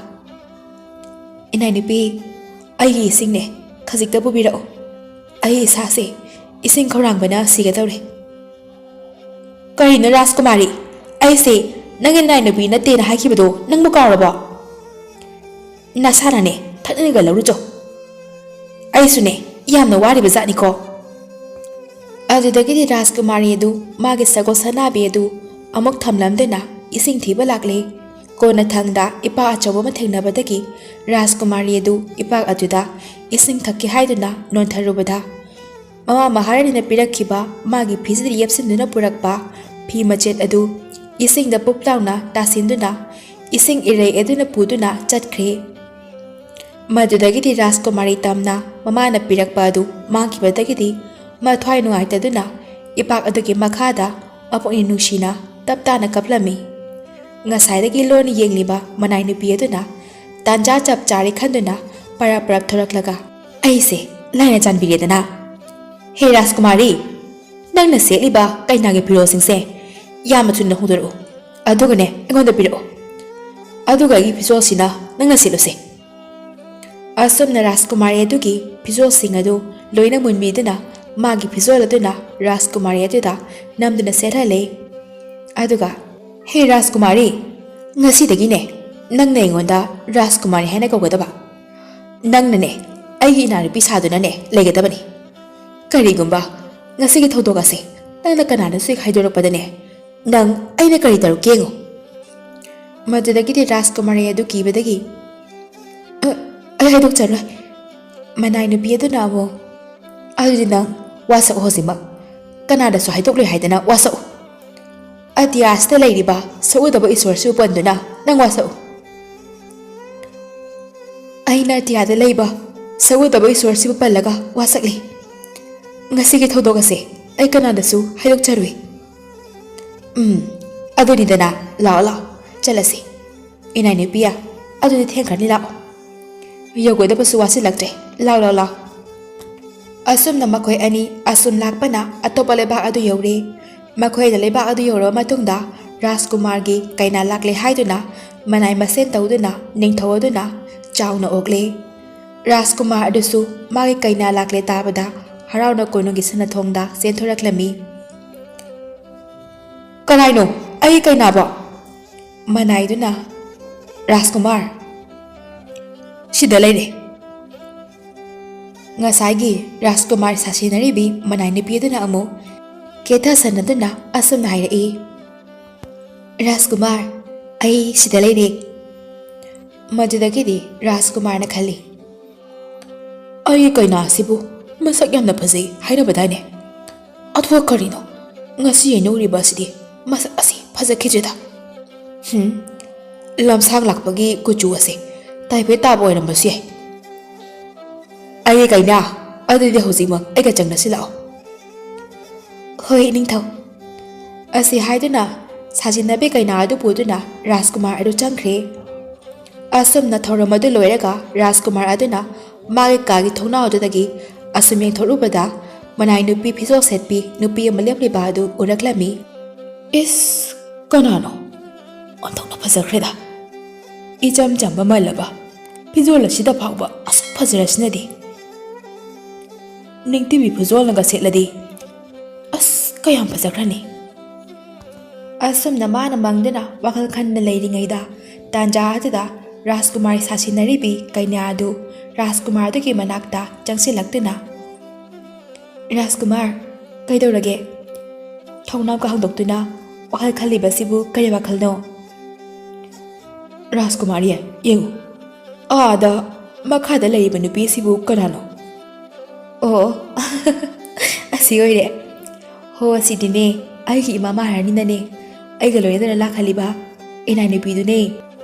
ꯏꯅꯥꯏ ꯅꯨꯄꯤ ꯑꯩꯒꯤ ꯏꯁꯤꯡꯅꯦ ꯈꯖꯤꯛꯇ ꯄꯨꯕꯤꯔꯛꯎ, ꯑꯩ ꯏꯁꯥꯁꯦ ꯏꯁꯤꯡ ꯈꯧꯔꯥꯡꯕꯅ ꯁꯤꯒꯗꯧꯔꯦ꯫ ꯀꯔꯤꯅꯣ ꯔꯥꯖꯀꯨꯃꯥꯔꯤ, ꯑꯩꯁꯦ ꯅꯪꯒꯤ ꯅꯥꯏ ꯅꯨꯄꯤ ꯅꯠꯇꯦꯅ ꯍꯥꯏꯈꯤꯕꯗꯣ ꯅꯪꯕꯨ ꯀꯥꯎꯔꯕꯣ? ꯅꯁꯥꯅꯅꯦ ꯊꯛꯅꯤꯡꯒ ꯂꯧꯔꯨꯆꯣ, ꯑꯩꯁꯨꯅꯦ ꯌꯥꯝꯅ ꯋꯥꯔꯤꯕ ꯖꯥꯠꯅꯤꯀꯣ꯫ ꯑꯗꯨꯗꯒꯤꯗꯤ ꯔꯥꯖꯀꯨꯃꯥꯔꯤ ꯑꯗꯨ ꯃꯥꯒꯤ ꯁꯒꯣꯜ ꯁꯅꯥꯕꯤ ꯑꯗꯨ ꯑꯃꯨꯛ ꯊꯝꯂꯝꯗꯨꯅ ꯏꯁꯤꯡ ꯊꯤꯕ ꯂꯥꯛꯂꯦ꯫ ꯀꯣꯟꯅ ꯊꯪꯗ ꯏꯄꯥꯛ ꯑꯆꯧꯕ ꯑꯃ ꯊꯦꯡꯅꯕꯗꯒꯤ ꯔꯥꯖꯀꯨꯃꯥꯔꯤ ꯑꯗꯨ ꯏꯄꯥꯛ ꯑꯗꯨꯗ ꯏꯁꯤꯡ ꯊꯛꯀꯦ ꯍꯥꯏꯗꯨꯅ ꯅꯣꯟꯊꯔꯨꯕꯗ ꯃꯃꯥ ꯃꯍꯥꯔꯥꯅꯤꯅ ꯄꯤꯔꯛꯈꯤꯕ ꯃꯥꯒꯤ ꯐꯤꯖꯤꯗ ꯌꯦꯞꯁꯤꯟꯗꯨꯅ ꯄꯨꯔꯛꯄ ꯐꯤ ꯃꯆꯦꯠ ꯑꯗꯨ ꯏꯁꯤꯡꯗ ꯄꯨꯞ ꯂꯥꯎꯅ ꯇꯥꯁꯤꯟꯗꯨꯅ ꯏꯁꯤꯡ ꯏꯔꯩ ꯑꯗꯨꯅ ꯄꯨꯗꯨꯅ ꯆꯠꯈ꯭ꯔꯦ꯫ ꯃꯗꯨꯗꯒꯤꯗꯤ ꯔꯥꯖꯀꯨꯃꯥꯔꯤ ꯇꯝꯅ ꯃꯃꯥꯅ ꯄꯤꯔꯛꯄ ꯑꯗꯨ ꯃꯥꯡꯈꯤꯕꯗꯒꯤꯗꯤ ꯃꯊ꯭ꯋꯥꯏ ꯅꯨꯡꯉꯥꯏꯇꯗꯨꯅ ꯏꯄꯥꯛ ꯑꯗꯨꯒꯤ ꯃꯈꯥꯗ ꯃꯄꯨꯛꯅꯤꯡ ꯅꯨꯡꯁꯤꯅ ꯇꯞ ꯇꯥꯅ ꯀꯞꯂꯝꯃꯤ꯫ ꯉꯁꯥꯏꯗꯒꯤ ꯂꯣꯟꯅ ꯌꯦꯡꯂꯤꯕ ꯃꯅꯥꯏ ꯅꯨꯄꯤ ꯑꯗꯨꯅ ꯇꯥꯟꯖꯥ ꯆꯞ ꯆꯥꯔꯦ ꯈꯟꯗꯨꯅ ꯄꯔꯞ ꯊꯣꯔꯛꯂꯒ, ꯑꯩꯁꯦ ꯂꯥꯏꯅ ꯆꯥꯟꯕꯤꯔꯦꯗꯅ, ꯍꯦ ꯔꯥꯖꯀꯨꯃꯥꯔꯤ, ꯅꯪꯅ ꯁꯦꯠꯂꯤꯕ ꯀꯩꯅꯥꯒꯤ ꯐꯤꯔꯣꯜꯁꯤꯡꯁꯦ ꯌꯥꯝꯅ ꯊꯨꯅ ꯍꯣꯡꯗꯣꯔꯛꯎ, ꯑꯗꯨꯒꯅꯦ ꯑꯩꯉꯣꯟꯗ ꯄꯤꯔꯛꯎ, ꯑꯗꯨꯒ ꯑꯩꯒꯤ ꯐꯤꯖꯣꯜꯁꯤꯅ ꯅꯪꯅ ꯁꯦꯠꯂꯨꯁꯦ꯫ ꯑꯁꯨꯝꯅ ꯔꯥꯖꯀꯨꯃꯥꯔꯤ ꯑꯗꯨꯒꯤ ꯐꯤꯖꯣꯜꯁꯤꯡ ꯑꯗꯨ ꯂꯣꯏꯅ ꯃꯨꯟꯕꯤꯗꯨꯅ ꯃꯥꯒꯤ ꯐꯤꯖꯣꯜ ꯑꯗꯨꯅ ꯔꯥꯖꯀꯨꯃꯥꯔꯤ ꯑꯗꯨꯗ ꯅꯝꯗꯨꯅ ꯁꯦꯠꯍꯜꯂꯦ꯫ ꯑꯗꯨꯒ, ꯍꯦ ꯔꯥꯖꯀꯨꯃꯥꯔꯤ, ꯉꯁꯤꯗꯒꯤꯅꯦ ꯅꯪꯅ ꯑꯩꯉꯣꯟꯗ ꯔꯥꯖꯀꯨꯃꯥꯔꯤ ꯍꯥꯏꯅ ꯀꯧꯒꯗꯕ, ꯅꯪꯅꯅꯦ ꯑꯩꯒꯤ ꯏꯅꯥꯅꯨꯄꯤ ꯁꯥꯗꯨꯅꯅꯦ ꯂꯩꯒꯗꯕꯅꯤ꯫ ꯀꯔꯤꯒꯨꯝꯕ ꯉꯁꯤꯒꯤ ꯊꯧꯗꯣꯛ ꯑꯁꯦ ꯅꯪꯅ ꯀꯅꯥꯅꯁꯨ ꯍꯦꯛ ꯍꯥꯏꯗꯣꯔꯛꯄꯗꯅꯦ ꯅꯪ ꯑꯩꯅ ꯀꯔꯤ ꯇꯧꯔꯛꯀꯦ ꯌꯦꯡꯉꯨ꯫ ꯃꯗꯨꯗꯒꯤꯗꯤ ꯔꯥꯖꯀꯨꯃꯥꯔꯤ ꯑꯗꯨ ꯀꯤꯕꯗꯒꯤ, ꯑꯩ ꯍꯥꯏꯗꯣꯛꯆꯔꯣꯏ꯫ ꯃꯅꯥꯏ ꯅꯨꯄꯤ ꯑꯗꯨꯅ ꯑꯃꯨꯛ, ꯑꯗꯨꯗꯤ ꯅꯪ ꯋꯥꯁꯛꯎ ꯍꯧꯖꯤꯛꯃꯛ, ꯀꯅꯥꯗꯁꯨ ꯍꯥꯏꯗꯣꯛꯂꯣꯏ ꯍꯥꯏꯗꯅ ꯋꯥꯁꯛꯎ꯫ ꯑꯇꯤꯌꯥꯁꯤꯗ ꯂꯩꯔꯤꯕ ꯁꯛꯎꯗꯕ ꯏꯁꯣꯔꯁꯤꯕꯨ ꯄꯟꯗꯨꯅ ꯅꯪ ꯋꯥꯁꯛꯎ꯫ ꯑꯩꯅ ꯑꯇꯤꯌꯥꯗ ꯂꯩꯕ ꯁꯛꯎꯗꯕ ꯏꯁꯣꯔꯁꯤꯕꯨ ꯄꯜꯂꯒ ꯋꯥꯁꯛꯂꯤ, ꯉꯁꯤꯒꯤ ꯊꯧꯗꯣꯛ ꯑꯁꯦ ꯑꯩ ꯀꯅꯥꯗꯁꯨ ꯍꯥꯏꯗꯣꯛꯆꯔꯨꯏ꯫ ꯑꯗꯨꯅꯤꯗꯅ, ꯂꯥꯛꯑꯣ ꯂꯥꯛꯑꯣ ꯆꯠꯂꯁꯤ꯫ ꯏꯅꯥꯏ ꯅꯨꯄꯤꯌꯥ, ꯑꯗꯨꯗꯤ ꯊꯦꯡꯈ꯭ꯔꯅꯤ, ꯂꯥꯛꯑꯣ, ꯌꯧꯒꯗꯕꯁꯨ ꯋꯥꯁꯤꯜꯂꯛꯇ꯭ꯔꯦ, ꯂꯥꯎ꯫ ꯑꯁꯨꯝꯅ ꯃꯈꯣꯏ ꯑꯅꯤ ꯑꯁꯨꯝ ꯂꯥꯛꯄꯅ ꯑꯇꯣꯞꯄ ꯂꯩꯕꯥꯛ ꯑꯗꯨ ꯌꯧꯔꯦ꯫ ꯃꯈꯣꯏꯅ ꯂꯩꯕꯥꯛ ꯑꯗꯨ ꯌꯧꯔꯕ ꯃꯇꯨꯡꯗ ꯔꯥꯖꯀꯨꯃꯥꯔꯒꯤ ꯀꯩꯅꯥ ꯂꯥꯛꯂꯦ ꯍꯥꯏꯗꯨꯅ ꯃꯅꯥꯏ ꯃꯁꯦꯟ ꯇꯧꯗꯨꯅ ꯅꯤꯡꯊꯧ ꯑꯗꯨꯅ ꯆꯥꯎꯅ ꯑꯣꯛꯂꯦ꯫ ꯔꯥꯖꯀꯨꯃꯥꯔ ꯑꯗꯨꯁꯨ ꯃꯥꯒꯤ ꯀꯩꯅꯥ ꯂꯥꯛꯂꯦ ꯇꯥꯕꯗ ꯍꯔꯥꯎꯅ ꯀꯣꯅꯨꯡꯒꯤ ꯁꯅꯊꯣꯡꯗ ꯆꯦꯟꯊꯣꯔꯛꯂꯝꯃꯤ꯫ ꯀꯅꯥꯏꯅꯣ ꯑꯩꯒꯤ ꯀꯩꯅꯥꯕꯣ? ꯃꯅꯥꯏꯗꯨꯅ, ꯔꯥꯖꯀꯨꯃꯥꯔ, ꯁꯤꯗ ꯂꯩꯔꯦ꯫ ꯉꯁꯥꯏꯒꯤ ꯔꯥꯖꯀꯨꯃꯥꯔ ꯁꯥꯁꯤꯟꯅꯔꯤꯕꯤ ꯃꯅꯥꯏ ꯅꯨꯄꯤ ꯑꯗꯨꯅ ꯑꯃꯨꯛ ꯀꯦꯊꯁꯟꯅꯗꯨꯅ ꯑꯁꯨꯝꯅ ꯍꯥꯏꯔꯛꯏ, ꯔꯥꯖꯀꯨꯃꯥꯔ, ꯑꯩ ꯁꯤꯗ ꯂꯩꯔꯦ꯫ ꯃꯗꯨꯗꯒꯤꯗꯤ ꯔꯥꯖꯀꯨꯃꯥꯔꯅ ꯈꯜꯂꯤ, ꯑꯩꯒꯤ ꯀꯩꯅꯥ ꯑꯁꯤꯕꯨ ꯃꯁꯛ ꯌꯥꯝꯅ ꯐꯖꯩ ꯍꯥꯏꯅꯕꯗꯥꯏꯅꯦ, ꯑꯗꯨꯒ ꯀꯔꯤꯅꯣ ꯉꯁꯤ ꯑꯩꯅ ꯎꯔꯤꯕ ꯑꯁꯤꯗꯤ ꯃꯁꯛ ꯑꯁꯤ ꯐꯖꯈꯤꯗ꯭ꯔꯦꯗ꯫ ꯂꯝꯁꯥꯡ ꯂꯥꯛꯄꯒꯤ ꯀꯨꯆꯨ ꯑꯁꯦ ꯇꯥꯏꯐꯦꯠ ꯇꯥꯕ ꯑꯣꯏꯔꯝꯕꯁꯨ ꯌꯥꯏ꯫ ꯑꯩꯒꯤ ꯀꯩꯅꯥ, ꯑꯗꯨꯗꯤ ꯍꯧꯖꯤꯛꯃꯛ ꯑꯩꯒ ꯆꯪꯅꯁꯤ ꯂꯥꯛꯑꯣ꯫ ꯍꯣꯏ ꯅꯤꯡꯊꯧ꯫ ꯑꯁꯤ ꯍꯥꯏꯗꯨꯅ ꯁꯥꯖꯤꯟꯅꯕꯤ ꯀꯩꯅꯥ ꯑꯗꯨ ꯄꯨꯗꯨꯅ ꯔꯥꯖꯀꯨꯃꯥꯔ ꯑꯗꯨ ꯆꯪꯈ꯭ꯔꯦ꯫ ꯑꯁꯨꯝꯅ ꯊꯧꯔꯝ ꯑꯗꯨ ꯂꯣꯏꯔꯒ ꯔꯥꯖꯀꯨꯃꯥꯔ ꯑꯗꯨꯅ ꯃꯥꯒꯤ ꯀꯥꯒꯤ ꯊꯣꯡꯅꯥꯎ ꯑꯗꯨꯗꯒꯤ ꯑꯁꯨꯝ ꯌꯦꯡꯊꯣꯛꯂꯨꯕꯗ ꯃꯅꯥꯏ ꯅꯨꯄꯤ ꯐꯤꯖꯣꯜ ꯁꯦꯠꯄꯤ ꯅꯨꯄꯤ ꯑꯃ ꯂꯦꯞꯂꯤꯕ ꯑꯗꯨ ꯎꯔꯛꯂꯝꯃꯤ꯫ ꯏꯁ, ꯀꯅꯥꯅꯣ? ꯑꯣꯟꯊꯣꯛꯅ ꯐꯖꯈ꯭ꯔꯦꯗ, ꯏꯆꯝ ꯆꯝꯕ ꯃꯜꯂꯕ ꯐꯤꯖꯣꯜ ꯑꯁꯤꯗ ꯐꯥꯎꯕ ꯑꯁꯨꯛ ꯐꯖꯔꯁꯤꯅꯗꯤ ꯅꯤꯡꯇꯤꯕꯤ ꯐꯤꯖꯣꯜꯅꯒ ꯁꯦꯠꯂꯗꯤ ꯑꯁ ꯀꯌꯥꯝ ꯐꯖꯈ꯭ꯔꯅꯤ ꯑꯁꯨꯝꯅ ꯃꯥꯅ ꯃꯪꯗꯨꯅ ꯋꯥꯈꯜ ꯈꯟꯅ ꯂꯩꯔꯤꯉꯩꯗ ꯇꯥꯟꯖꯥ ꯑꯗꯨꯗ ꯔꯥꯖꯀꯨꯃꯥꯔꯤ ꯁꯥꯁꯤꯟꯅꯔꯤꯕꯤ ꯀꯩꯅ꯭ꯌꯥ ꯑꯗꯨ ꯔꯥꯖꯀꯨꯃꯥꯔꯗꯨꯒꯤ ꯃꯅꯥꯛꯇ ꯆꯪꯁꯤꯜꯂꯛꯇꯨꯅ ꯔꯥꯖꯀꯨꯃꯥꯔ ꯀꯩꯗꯧꯔꯒꯦ ꯊꯣꯡꯅꯥꯎꯒ ꯍꯥꯡꯗꯣꯛꯇꯨꯅ ꯋꯥꯈꯜ ꯈꯜꯂꯤꯕꯁꯤꯕꯨ ꯀꯔꯤ ꯋꯥꯈꯜꯅꯣ ꯔꯥꯖꯀꯨꯃꯥꯔꯤ ꯌꯦꯡꯉꯨ ꯑꯥꯗ ꯃꯈꯥꯗ ꯂꯩꯔꯤꯕ ꯅꯨꯄꯤꯁꯤꯕꯨ ꯀꯅꯥꯅꯣ ꯑꯣ ꯑꯁꯤ ꯑꯣꯏꯔꯦ ꯍꯣ ꯑꯁꯤꯗꯤꯅꯦ ꯑꯩꯒꯤ ꯏꯃꯥ ꯃꯍꯥꯔꯥꯅꯤꯅꯅꯦ ꯑꯩꯒ ꯂꯣꯏꯅꯗꯅ ꯂꯥꯛꯍꯜꯂꯤꯕ ꯏꯅꯥꯏ ꯅꯨꯄꯤꯗꯨꯅꯦ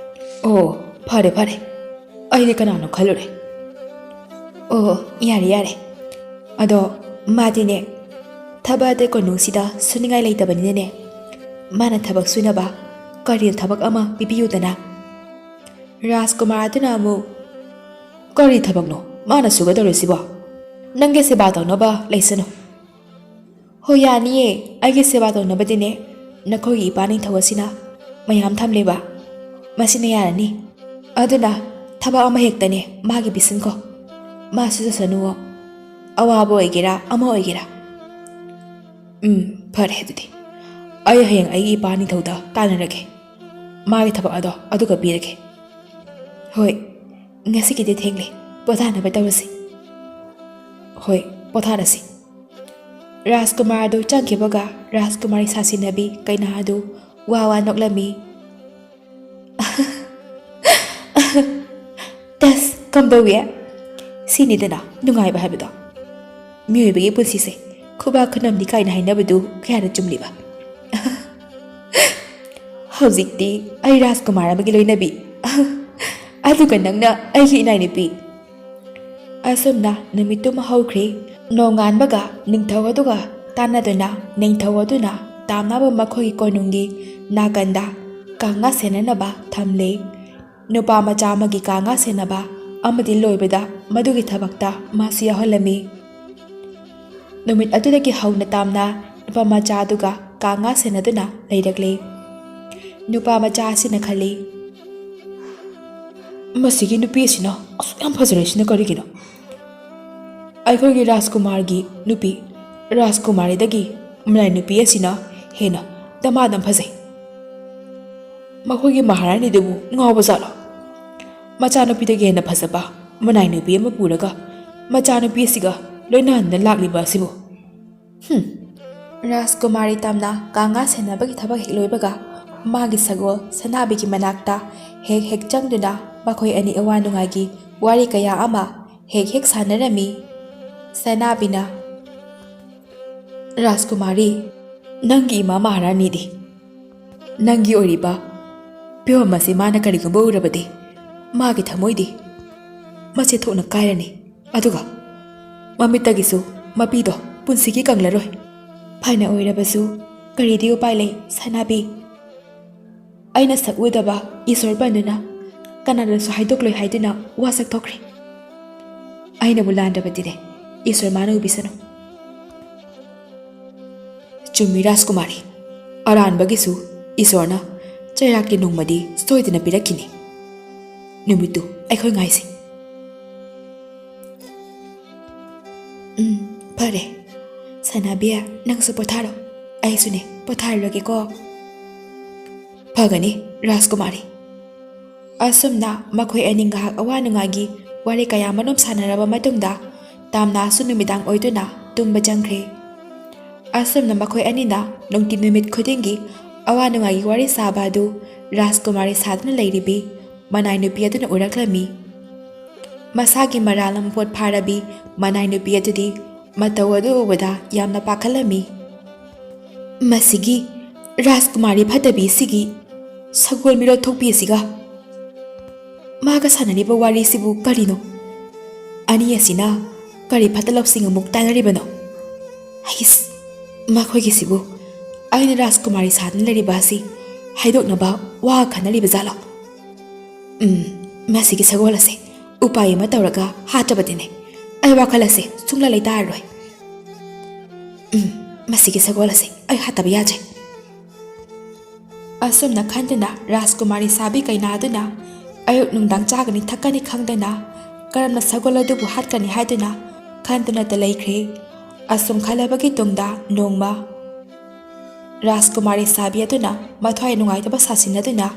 ꯑꯣ ꯐꯔꯦ ꯐꯔꯦ ꯑꯩꯗꯤ ꯀꯅꯥꯅꯣ ꯈꯜꯂꯨꯔꯦ ꯑꯣ ꯌꯥꯔꯦ ꯌꯥꯔꯦ ꯑꯗꯣ ꯃꯥꯗꯤꯅꯦ ꯊꯕꯛ ꯑꯇꯩ ꯀꯣꯅꯨꯡꯁꯤꯗ ꯁꯨꯅꯤꯡꯉꯥꯏ ꯂꯩꯇꯕꯅꯤꯅꯅꯦ ꯃꯥꯅ ꯊꯕꯛ ꯁꯨꯅꯕ ꯀꯔꯤ ꯊꯕꯛ ꯑꯃ ꯄꯤꯕꯤꯌꯨꯗꯅ ꯔꯥꯖꯀꯨꯃꯥꯔ ꯑꯗꯨꯅ ꯑꯃꯨꯛ ꯀꯔꯤ ꯊꯕꯛꯅꯣ ꯃꯥꯅ ꯁꯨꯒꯗꯧꯔꯤꯁꯤꯕꯣ ꯅꯪꯒꯤ ꯁꯦꯕꯥ ꯇꯧꯅꯕ ꯂꯩꯁꯅꯨ ꯍꯣꯏ ꯌꯥꯅꯤꯌꯦ ꯑꯩꯒꯤ ꯁꯦꯕꯥ ꯇꯧꯅꯕꯗꯤꯅꯦ ꯅꯈꯣꯏꯒꯤ ꯏꯄꯥ ꯅꯤꯡꯊꯧ ꯑꯁꯤꯅ ꯃꯌꯥꯝ ꯊꯝꯂꯦꯕ ꯃꯁꯤꯅ ꯌꯥꯔꯅꯤ ꯑꯗꯨꯅ ꯊꯕꯛ ꯑꯃ ꯍꯦꯛꯇꯅꯦ ꯃꯥꯒꯤ ꯄꯤꯁꯤꯟꯈꯣ ꯃꯥ ꯁꯨꯖꯁꯅꯨꯋꯣ ꯑꯋꯥꯕ ꯑꯣꯏꯒꯦꯔꯥ ꯑꯃ ꯑꯣꯏꯒꯦꯔꯥ ꯐꯔꯦ ꯑꯗꯨꯗꯤ ꯑꯩ ꯍꯌꯦꯡ ꯑꯩꯒꯤ ꯏꯄꯥ ꯅꯤꯡꯊꯧꯗ ꯇꯥꯟꯅꯔꯒꯦ ꯃꯥꯒꯤ ꯊꯕꯛ ꯑꯗꯣ ꯑꯗꯨꯒ ꯄꯤꯔꯒꯦ ꯍꯣꯏ ꯉꯁꯤꯒꯤꯗꯤ ꯊꯦꯡꯂꯦ ꯄꯣꯊꯥꯅꯕ ꯇꯧꯔꯁꯤ ꯍꯣꯏ ꯄꯣꯊꯥꯔꯁꯤ ꯔꯥꯖꯀꯨꯃꯥꯔ ꯑꯗꯨ ꯆꯪꯈꯤꯕꯒ ꯔꯥꯖꯀꯨꯃꯥꯔꯤ ꯁꯥꯁꯤꯟꯅꯕꯤ ꯀꯩꯅꯥ ꯑꯗꯨ ꯋꯥ ꯋꯥ ꯅꯣꯛꯂꯝꯃꯤ ꯇꯁ ꯀꯝꯗꯧꯋꯦ ꯁꯤꯅꯤꯗꯅ ꯅꯨꯡꯉꯥꯏꯕ ꯍꯥꯏꯕꯗꯣ ꯃꯤꯑꯣꯏꯕꯒꯤ ꯄꯨꯟꯁꯤꯁꯦ ꯈꯨꯕꯥꯛ ꯈꯨꯅꯝꯅꯤ ꯀꯥꯏꯅ ꯍꯥꯏꯅꯕꯗꯨ ꯀꯌꯥꯅ ꯆꯨꯝꯂꯤꯕ ꯍꯧꯖꯤꯛꯇꯤ ꯑꯩ ꯔꯥꯖꯀꯨꯃꯥꯔ ꯑꯃꯒꯤ ꯂꯣꯏꯅꯕꯤ ꯑꯗꯨꯒ ꯅꯪꯅ ꯑꯩꯒꯤ ꯏꯅꯥꯏꯅꯨꯄꯤ ꯑꯁꯨꯝꯅ ꯅꯨꯃꯤꯠꯇꯨꯃ ꯍꯧꯈ꯭ꯔꯦ ꯅꯣꯡꯉꯥꯟꯕꯒ ꯅꯤꯡꯊꯧ ꯑꯗꯨꯒ ꯇꯥꯟꯅꯗꯨꯅ ꯅꯤꯡꯊꯧ ꯑꯗꯨꯅ ꯇꯥꯝꯅꯕ ꯃꯈꯣꯏꯒꯤ ꯀꯣꯅꯨꯡꯒꯤ ꯅꯥꯀꯟꯗ ꯀꯥꯡꯉꯥ ꯁꯦꯟꯅꯅꯕ ꯊꯝꯂꯦ ꯅꯨꯄꯥ ꯃꯆꯥ ꯑꯃꯒꯤ ꯀꯥꯡꯉꯥ ꯁꯦꯟꯅꯕ ꯑꯃꯗꯤ ꯂꯣꯏꯕꯗ ꯃꯗꯨꯒꯤ ꯊꯕꯛꯇ ꯃꯥꯁꯨ ꯌꯥꯎꯍꯜꯂꯝꯃꯤ ꯅꯨꯃꯤꯠ ꯑꯗꯨꯗꯒꯤ ꯍꯧꯅ ꯇꯥꯝꯅ ꯅꯨꯄꯥ ꯃꯆꯥ ꯑꯗꯨꯒ ꯀꯥꯡꯉꯥ ꯁꯦꯟꯅꯗꯨꯅ ꯂꯩꯔꯛꯂꯦ ꯅꯨꯄꯥ ꯃꯆꯥ ꯑꯁꯤꯅ ꯈꯜꯂꯤ ꯃꯁꯤꯒꯤ ꯅꯨꯄꯤ ꯑꯁꯤꯅ ꯑꯁꯨꯛ ꯌꯥꯝ ꯐꯖꯔꯤꯁꯤꯅ ꯀꯔꯤꯒꯤꯅꯣ ꯑꯩꯈꯣꯏꯒꯤ ꯔꯥꯖꯀꯨꯃꯥꯔꯒꯤ ꯅꯨꯄꯤ ꯔꯥꯖꯀꯨꯃꯥꯔꯤꯗꯒꯤ ꯃꯂꯥꯏ ꯅꯨꯄꯤ ꯑꯁꯤꯅ ꯍꯦꯟꯅ ꯗꯃꯥꯗꯝ ꯐꯖꯩ ꯃꯈꯣꯏꯒꯤ ꯃꯍꯥꯔꯥꯅꯤꯗꯨꯕꯨ ꯉꯥꯎꯕꯖꯥꯠꯂꯣ ꯃꯆꯥꯅꯨꯄꯤꯗꯒꯤ ꯍꯦꯟꯅ ꯐꯖꯕ ꯃꯅꯥꯏ ꯅꯨꯄꯤ ꯑꯃ ꯄꯨꯔꯒ ꯃꯆꯥꯅꯨꯄꯤ ꯑꯁꯤꯒ ꯂꯣꯏꯅꯍꯟꯗ ꯂꯥꯛꯂꯤꯕ ꯑꯁꯤꯕꯨ ꯔꯥꯖꯀꯨꯃꯥꯔꯤ ꯇꯝꯅ ꯀꯥꯡꯉꯥ ꯁꯦꯟꯅꯕꯒꯤ ꯊꯕꯛ ꯍꯦꯛ ꯂꯣꯏꯕꯒ ꯃꯥꯒꯤ ꯁꯒꯣꯜ ꯁꯅꯥꯕꯤꯒꯤ ꯃꯅꯥꯛꯇ ꯍꯦꯛ ꯍꯦꯛ ꯆꯪꯗꯨꯅ ꯃꯈꯣꯏ ꯑꯅꯤ ꯑꯋꯥ ꯅꯨꯡꯉꯥꯏꯒꯤ ꯋꯥꯔꯤ ꯀꯌꯥ ꯑꯃ ꯍꯦꯛ ꯍꯦꯛ ꯁꯥꯟꯅꯔꯝꯃꯤ ꯁꯅꯥꯕꯤꯅ ꯔꯥꯖꯀꯨꯃꯥꯔꯤ ꯅꯪꯒꯤ ꯏꯃꯥ ꯃꯍꯥꯔꯥꯅꯤꯗꯤ ꯅꯪꯒꯤ ꯑꯣꯏꯔꯤꯕ ꯐꯤꯕꯝ ꯑꯁꯤ ꯃꯥꯅ ꯀꯔꯤꯒꯨꯝꯕ ꯎꯔꯕꯗꯤ ꯃꯥꯒꯤ ꯊꯃꯣꯏꯗꯤ ꯃꯆꯦꯠ ꯊꯣꯛꯅ ꯀꯥꯏꯔꯅꯤ ꯑꯗꯨꯒ ꯃꯃꯤꯠꯇꯒꯤꯁꯨ ꯃꯄꯤꯗꯣ ꯄꯨꯟꯁꯤꯒꯤ ꯀꯪꯂꯔꯣꯏ ꯐꯅ ꯑꯣꯏꯔꯕꯁꯨ ꯀꯔꯤꯗꯤ ꯎꯄꯥꯏ ꯂꯩ ꯁꯅꯥꯕꯤ ꯑꯩꯅ ꯁꯛ ꯎꯗꯕ ꯏꯁꯣꯔ ꯄꯟꯗꯨꯅ ꯀꯅꯥꯗꯁꯨ ꯍꯥꯏꯗꯣꯛꯂꯣꯏ ꯍꯥꯏꯗꯨꯅ ꯋꯥꯁꯛ ꯊꯣꯛꯈ꯭ꯔꯦ ꯑꯩꯅꯕꯨ ꯂꯥꯟꯗꯕꯗꯤꯅꯦ ꯏꯁꯣꯔ ꯃꯥꯅ ꯎꯕꯤꯁꯅꯨ ꯆꯨꯝꯃꯤ ꯔꯥꯖꯀꯨꯃꯥꯔꯤ ꯑꯔꯥꯟꯕꯒꯤꯁꯨ ꯏꯁꯣꯔꯅ ꯆꯩꯔꯥꯛꯀꯤ ꯅꯣꯡꯃꯗꯤ ꯁꯣꯏꯗꯅ ꯄꯤꯔꯛꯈꯤꯅꯤ ꯅꯨꯃꯤꯠꯇꯨ ꯑꯩꯈꯣꯏ ꯉꯥꯏꯁꯤ ꯐꯔꯦ ꯁꯅꯥꯕꯤ ꯅꯪꯁꯨ ꯄꯣꯊꯥꯔꯣ ꯑꯩꯁꯨꯅꯦ ꯄꯣꯊꯥꯔꯨꯔꯒꯦꯀꯣ ꯐꯒꯅꯤ ꯔꯥꯖꯀꯨꯃꯥꯔꯤ ꯑꯁꯨꯝꯅ ꯃꯈꯣꯏ ꯑꯅꯤ ꯉꯥꯏꯍꯥꯛ ꯑꯋꯥ ꯅꯨꯡꯉꯥꯏꯒꯤ ꯋꯥꯔꯤ ꯀꯌꯥ ꯃꯔꯨꯝ ꯁꯥꯟꯅꯔꯕ ꯃꯇꯨꯡꯗ ꯇꯥꯝꯅꯥꯁꯨ ꯅꯨꯃꯤꯗꯥꯡ ꯑꯣꯏꯗꯨꯅ ꯇꯨꯝꯕ ꯆꯪꯈ꯭ꯔꯦ ꯑꯁꯨꯝꯅ ꯃꯈꯣꯏ ꯑꯅꯤꯅ ꯅꯨꯡꯇꯤ ꯅꯨꯃꯤꯠ ꯈꯨꯗꯤꯡꯒꯤ ꯑꯋꯥ ꯅꯨꯡꯉꯥꯏꯒꯤ ꯋꯥꯔꯤ ꯁꯥꯕ ꯑꯗꯨ ꯔꯥꯖꯀꯨꯃꯥꯔꯤ ꯁꯥꯗꯨꯅ ꯂꯩꯔꯤꯕꯤ ꯃꯅꯥꯏ ꯅꯨꯄꯤ ꯑꯗꯨꯅ ꯎꯔꯛꯂꯝꯃꯤ ꯃꯁꯥꯒꯤ ꯃꯔꯥꯜ ꯂꯝꯄꯣꯠ ꯐꯥꯔꯕꯤ ꯃꯅꯥꯏ ꯅꯨꯄꯤ ꯑꯗꯨꯗꯤ ꯃꯇꯧ ꯑꯗꯨ ꯎꯕꯗ ꯌꯥꯝꯅ ꯄꯥꯈꯠꯂꯝꯃꯤ ꯃꯁꯤꯒꯤ ꯔꯥꯖꯀꯨꯃꯥꯔꯤ ꯐꯠꯇꯕꯤꯁꯤꯒꯤ ꯁꯒꯣꯜ ꯃꯤꯔꯣꯜ ꯊꯣꯛꯄꯤ ꯑꯁꯤꯒ ꯃꯥꯒ ꯁꯥꯟꯅꯔꯤꯕ ꯋꯥꯔꯤꯁꯤꯕꯨ ꯀꯔꯤꯅꯣ ꯑꯅꯤ ꯑꯁꯤꯅ ꯀꯔꯤ ꯐꯠꯇ ꯂꯧꯁꯤꯡ ꯑꯃꯨꯛ ꯇꯥꯟꯅꯔꯤꯕꯅꯣ ꯍꯩꯁ ꯃꯈꯣꯏꯒꯤꯁꯤꯕꯨ ꯑꯩꯅ ꯔꯥꯖꯀꯨꯃꯥꯔꯤ ꯁꯥꯗꯨꯅ ꯂꯩꯔꯤꯕ ꯑꯁꯤ ꯍꯥꯏꯗꯣꯛꯅꯕ ꯋꯥ ꯈꯟꯅꯔꯤꯕ ꯖꯥꯠꯂꯣ ꯃꯁꯤꯒꯤ ꯁꯒꯣꯜ ꯑꯁꯦ ꯎꯄꯥꯏ ꯑꯃ ꯇꯧꯔꯒ ꯍꯥꯠꯇꯕꯗꯤꯅꯦ ꯑꯩ ꯋꯥꯈꯜ ꯑꯁꯦ ꯁꯨꯡꯂꯩ ꯂꯩꯇꯥꯔꯔꯣꯏ ꯃꯁꯤꯒꯤ ꯁꯒꯣꯜ ꯑꯁꯦ ꯑꯩ ꯍꯥꯠꯇꯕ ꯌꯥꯗ꯭ꯔꯦ ꯑꯁꯨꯝꯅ ꯈꯟꯗꯨꯅ ꯔꯥꯖꯀꯨꯃꯥꯔꯤ ꯁꯥꯕꯤ ꯀꯩꯅꯥ ꯑꯗꯨꯅ ꯑꯌꯨꯛ ꯅꯨꯡꯗꯥꯡ ꯆꯥꯒꯅꯤ ꯊꯛꯀꯅꯤ ꯈꯪꯗꯅ ꯀꯔꯝꯅ ꯁꯒꯣꯜ ꯑꯗꯨꯕꯨ ꯍꯥꯠꯀꯅꯤ ꯍꯥꯏꯗꯨꯅ ꯈꯟꯗꯨꯅꯇ ꯂꯩꯈ꯭ꯔꯦ꯫ ꯑꯁꯨꯝ ꯈꯜꯂꯕꯒꯤ ꯇꯨꯡꯗ ꯅꯣꯡꯃ ꯔꯥꯖꯀꯨꯃꯥꯔꯤ ꯁꯥꯕꯤ ꯑꯗꯨꯅ ꯃꯊ꯭ꯋꯥꯏ ꯅꯨꯡꯉꯥꯏꯇꯕ ꯁꯥꯁꯤꯟꯅꯗꯨꯅ